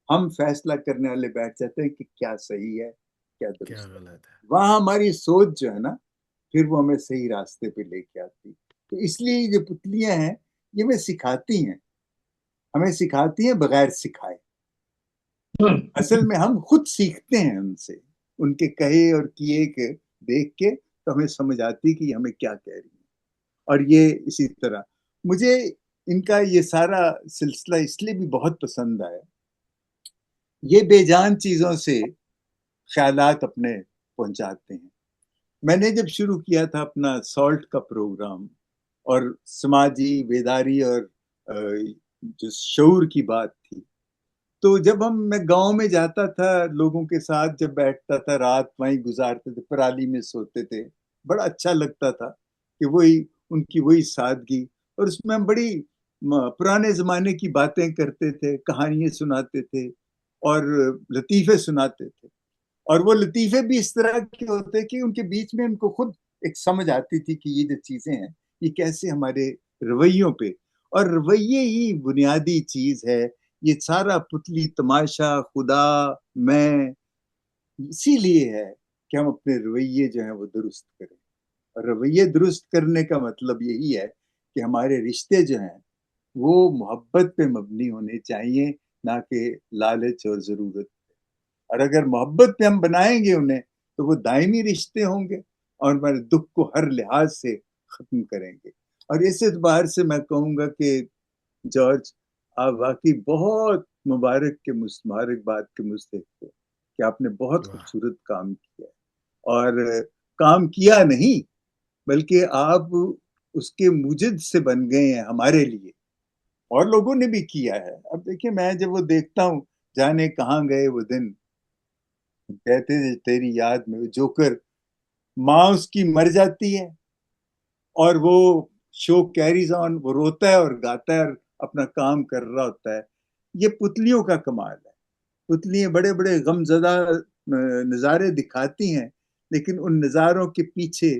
Speaker 3: ہم فیصلہ کرنے والے بیٹھ جاتے ہیں کہ کیا صحیح ہے کیا
Speaker 1: کیا
Speaker 3: درست ہے.
Speaker 1: غلط ہے.
Speaker 3: وہاں ہماری سوچ جو ہے نا، پھر وہ ہمیں صحیح راستے پہ لے کے آتی. تو اس لیے یہ پتلیاں ہیں، یہ ہمیں سکھاتی ہیں، ہمیں سکھاتی ہیں بغیر سکھائے. اصل میں ہم خود سیکھتے ہیں ان سے، ان کے کہے اور کیے کے دیکھ کے، تو ہمیں سمجھ آتی کہ ہمیں کیا کہہ رہی ہیں. اور یہ اسی طرح مجھے ان کا یہ سارا سلسلہ اس لیے بھی بہت پسند آیا، یہ بے جان چیزوں سے خیالات اپنے پہنچاتے ہیں. میں نے جب شروع کیا تھا اپنا سالٹ کا پروگرام، اور سماجی بیداری اور جو شعور کی بات تھی، تو جب میں گاؤں میں جاتا تھا، لوگوں کے ساتھ جب بیٹھتا تھا، رات وہیں گزارتے تھے، پرالی میں سوتے تھے، بڑا اچھا لگتا تھا کہ وہی ان کی وہی سادگی، اور اس میں ہم بڑی پرانے زمانے کی باتیں کرتے تھے، کہانیاں سناتے تھے اور لطیفے سناتے تھے. اور وہ لطیفے بھی اس طرح کے ہوتے کہ ان کے بیچ میں ان کو خود ایک سمجھ آتی تھی کہ یہ جو چیزیں ہیں یہ کیسے ہمارے رویوں پہ، اور رویے ہی بنیادی چیز ہے یہ سارا پتلی تماشا خدا میں اسی لیے ہے کہ ہم اپنے رویے جو ہیں وہ درست کریں. اور رویے درست کرنے کا مطلب یہی ہے کہ ہمارے رشتے جو ہیں وہ محبت پہ مبنی ہونے چاہیے، نہ کہ لالچ اور ضرورت پہ. اور اگر محبت پہ ہم بنائیں گے انہیں تو وہ دائمی رشتے ہوں گے اور ہمارے دکھ کو ہر لحاظ سے ختم کریں گے. اور اس اعتبار سے میں کہوں گا کہ جارج، آپ واقعی بہت مبارکباد کے مستحق ہو کہ آپ نے بہت
Speaker 1: واہ،
Speaker 3: خوبصورت کام کیا. اور کام کیا نہیں بلکہ آپ اس کے موجد سے بن گئے ہیں ہمارے لیے، اور لوگوں نے بھی کیا ہے. اب دیکھیں، میں جب وہ دیکھتا ہوں جانے کہاں گئے وہ دن، کہتے تھے تیری یاد میں، وہ جوکر ماں اس کی مر جاتی ہے اور وہ شو کیریز آن، وہ روتا ہے اور گاتا ہے اور اپنا کام کر رہا ہوتا ہے. یہ پتلیوں کا کمال ہے. پتلیاں بڑے بڑے غم زدہ نظارے دکھاتی ہیں، لیکن ان نظاروں کے پیچھے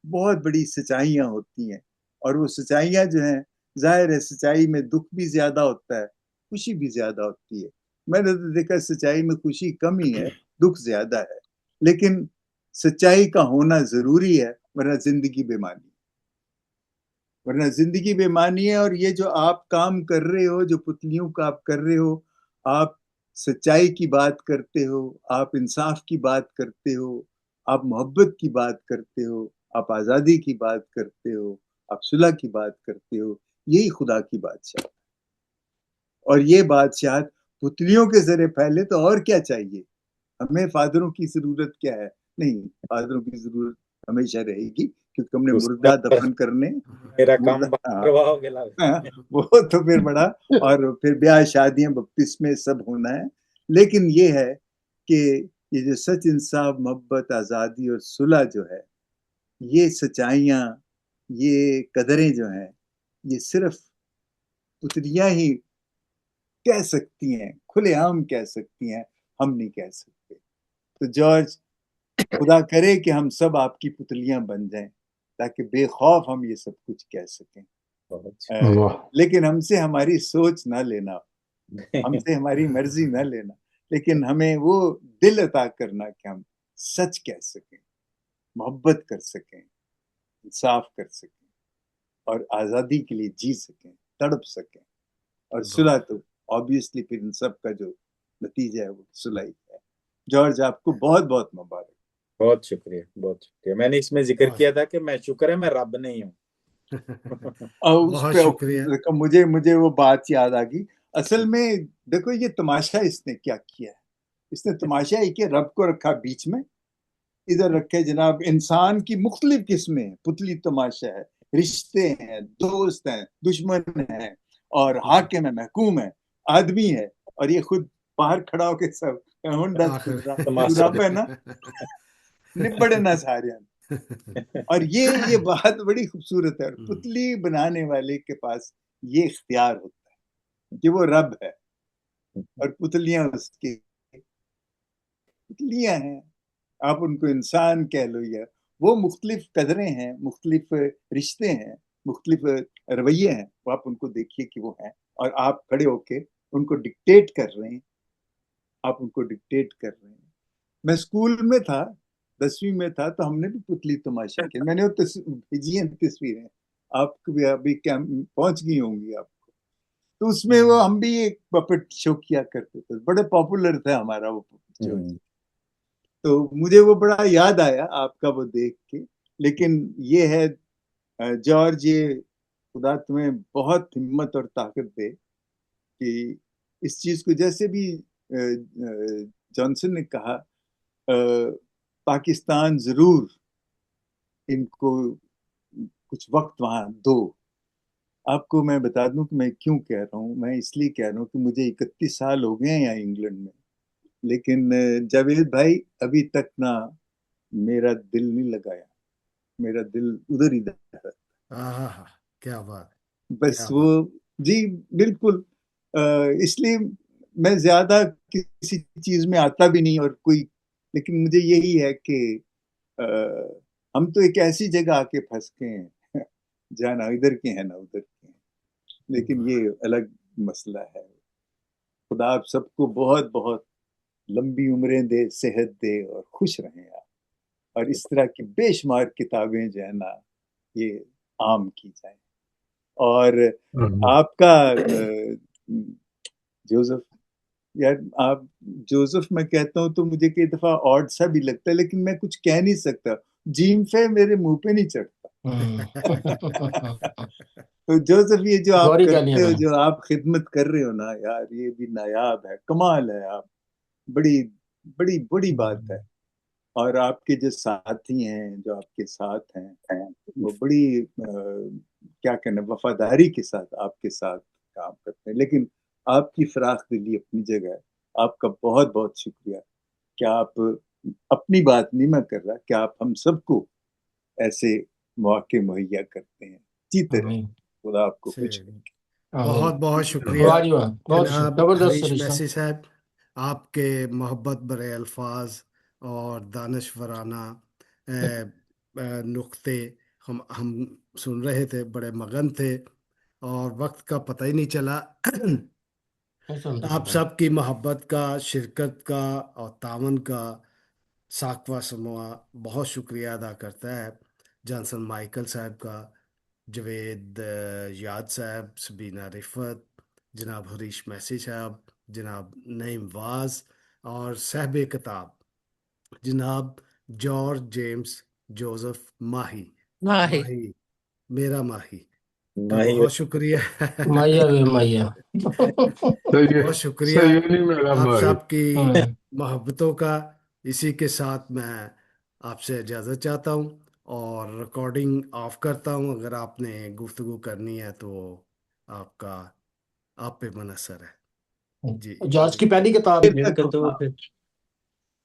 Speaker 3: بہت بڑی سچائیاں ہوتی ہیں. اور وہ سچائیاں جو ہیں، ظاہر ہے سچائی میں دکھ بھی زیادہ ہوتا ہے، خوشی بھی زیادہ ہوتی ہے. میں نے تو دیکھا سچائی میں خوشی کم ہی ہے، دکھ زیادہ ہے. لیکن سچائی کا ہونا ضروری ہے، ورنہ زندگی بے معنی ہے. اور یہ جو آپ کام کر رہے ہو، جو پتلیوں کا آپ کر رہے ہو، آپ سچائی کی بات کرتے ہو، آپ انصاف کی بات کرتے ہو، آپ محبت کی بات کرتے ہو، آپ آزادی کی بات کرتے ہو، آپ صلح کی بات کرتے ہو. یہی خدا کی بادشاہت. اور یہ بادشاہت پتلیوں کے ذریعے پھیلے تو اور کیا چاہیے ہمیں؟ فادروں کی ضرورت کیا ہے؟ نہیں، فادروں کی ضرورت ہمیشہ رہے گی، کیونکہ ہم نے
Speaker 2: اس
Speaker 3: مردہ دفن کرنے،
Speaker 2: میرا
Speaker 3: مردہ
Speaker 2: کام کرواؤ گے لا
Speaker 3: وہ تو پھر بڑا، اور پھر بیاہ شادیاں بپتسمے سب ہونا ہے. لیکن یہ ہے کہ یہ جو سچ، انصاف، محبت، آزادی اور صلح جو ہے، یہ سچائیاں، یہ قدریں جو ہیں، یہ صرف پتلیاں ہی کہہ سکتی ہیں، کھلے عام کہہ سکتی ہیں، ہم نہیں کہہ سکتے. تو جارج، خدا کرے کہ ہم سب آپ کی پتلیاں بن جائیں تاکہ بے خوف ہم یہ سب کچھ کہہ سکیں.
Speaker 5: واہ،
Speaker 3: لیکن ہم سے ہماری سوچ نہ لینا، ہم سے ہماری مرضی نہ لینا، لیکن ہمیں وہ دل عطا کرنا کہ ہم سچ کہہ سکیں، محبت کر سکیں، انصاف کر سکیں، اور آزادی کے لیے جی سکیں، تڑپ سکیں. اور صلح تو آبویسلی پھر ان سب کا جو نتیجہ ہے وہ صلح ہی ہے. جارج، آپ کو بہت بہت مبارک.
Speaker 2: بہت شکریہ، بہت شکریہ. میں نے اس میں ذکر کیا تھا کہ میں شکر ہے میں رب نہیں ہوں.
Speaker 3: اور اس
Speaker 1: بہت
Speaker 3: پہ
Speaker 1: شکریہ.
Speaker 3: مجھے وہ بات یاد آ گئی. اصل میں دیکھو، یہ تماشا اس نے کیا کیا ہے. اس نے تماشا ہی کہ رب کو رکھا بیچ میں، ادھر رکھے جناب انسان کی مختلف قسمیں ہیں. پتلی تماشا ہے، رشتے ہیں، دوست ہیں، دشمن ہیں، اور حاکم ہے، محکوم ہے، آدمی ہے، اور یہ خود باہر کھڑا ہو کے سب
Speaker 2: تماشا
Speaker 3: پہ نا نبڑے نہ سارے. اور یہ بات بڑی خوبصورت ہے. اور پتلی بنانے والے کے پاس یہ اختیار ہوتا ہے کہ وہ رب ہے، اور پتلیاں اس کی پتلیاں ہیں. آپ ان کو انسان کہہ لو، یا وہ مختلف قدریں ہیں، مختلف رشتے ہیں، مختلف رویے ہیں. وہ آپ ان کو دیکھیے کہ وہ ہیں، اور آپ کھڑے ہو کے ان کو ڈکٹیٹ کر رہے ہیں. آپ ان کو ڈکٹیٹ کر رہے ہیں. میں اسکول میں تھا، 10ویں میں تھا، تو ہم نے بھی پتلی تماشا کیا. میں نے وہ بھیجی ہیں تصویریں، آپ کو بھی ابھی پہنچ گئی ہوں گی آپ کو. تو اس میں وہ ہم بھی ایک پپٹ شو کیا کرتے تھے، بڑے پاپولر تھا ہمارا وہ پپٹ شو. تو مجھے وہ بڑا یاد آیا آپ کا وہ دیکھ کے. لیکن یہ ہے جارج، یہ خدا تمہیں بہت ہمت اور طاقت دے کہ اس چیز کو، جیسے بھی جانسن نے کہا، پاکستان ضرور ان کو کچھ وقت وہاں دو. آپ کو میں بتا دوں کہ میں کیوں کہہ رہا ہوں. میں اس لیے کہہ رہا ہوں کہ مجھے 31 سال ہو گئے ہیں یہاں انگلینڈ میں، لیکن جاوید بھائی ابھی تک نہ میرا دل نہیں لگایا. میرا دل ادھر ہی ہے.
Speaker 1: کیا بات،
Speaker 3: بس وہ، جی بالکل. اس لیے میں زیادہ کسی چیز میں آتا بھی نہیں، اور کوئی، لیکن مجھے یہی ہے کہ ہم تو ایک ایسی جگہ آ کے پھنس گئے ہیں جہاں نہ ادھر کے ہیں نہ ادھر کے ہیں. لیکن یہ الگ مسئلہ ہے. خدا آپ سب کو بہت بہت لمبی عمریں دے، صحت دے اور خوش رہیں آپ، اور اس طرح کی بے شمار کتابیں جو ہے نا یہ عام کی جائیں. اور آپ کا جوزف، یار آپ جوزف میں کہتا ہوں تو مجھے کئی دفعہ آڈ سا بھی لگتا ہے، لیکن میں کچھ کہہ نہیں سکتا، جیم فے میرے منہ پہ نہیں چڑھتا. تو جوزف یہ جو آپ
Speaker 7: گوری کا
Speaker 3: کرتے
Speaker 7: لیا
Speaker 3: ہو،
Speaker 7: میں
Speaker 3: جو آپ خدمت کر رہے ہو نا یار، یہ بھی نایاب ہے، کمال ہے. آپ بڑی بڑی بڑی بات ہے. اور آپ کے جو ساتھی ہیں، جو آپ کے ساتھ ہیں، وہ بڑی کیا کہنا، وفاداری کے ساتھ آپ کے ساتھ کام کرتے ہیں. لیکن آپ کی فراخ دلی اپنی جگہ ہے. آپ کا بہت بہت شکریہ کہ آپ، اپنی بات نہیں میں کر رہا، کہ آپ ہم سب کو ایسے مواقع مہیا کرتے ہیں. جیتے رہیں،
Speaker 7: آمین
Speaker 3: خدا آپ کو خوش
Speaker 1: چلیے،
Speaker 3: رکھے.
Speaker 7: آمین.
Speaker 1: بہت بہت شکریہ
Speaker 7: واہ جی واہ، بہت
Speaker 1: جناب
Speaker 7: زبردست
Speaker 1: ہریش
Speaker 7: سریشا.
Speaker 1: میسی صاحب. آپ کے محبت برے الفاظ اور دانشورانہ نقطے ہم سن رہے تھے، بڑے مگن تھے اور وقت کا پتہ ہی نہیں چلا. آپ سب کی محبت کا، شرکت کا اور تعاون کا ساکوا سموا بہت شکریہ ادا کرتا ہے. جانسن مائیکل صاحب کا، جوید یاد صاحب، سبینہ رفت، جناب ہریش میسی صاحب، جناب نعیم واز، اور صاحب کتاب جناب جارج جیمس جوزف ماہی.
Speaker 4: ماہی
Speaker 1: ماہی، میرا ماہی کا
Speaker 2: ماہی
Speaker 1: بہت شکریہ.
Speaker 7: مائیا وے مائیا.
Speaker 1: بہت شکریہ
Speaker 5: سیونی میرا
Speaker 1: آپ
Speaker 5: بھائی.
Speaker 1: سب کی محبتوں کا. اسی کے ساتھ میں آپ سے اجازت چاہتا ہوں اور ریکارڈنگ آف کرتا ہوں. اگر آپ نے گفتگو کرنی ہے تو آپ کا، آپ پہ منحصر ہے. جی
Speaker 7: جارج کی پہلی کتاب
Speaker 3: دیر تک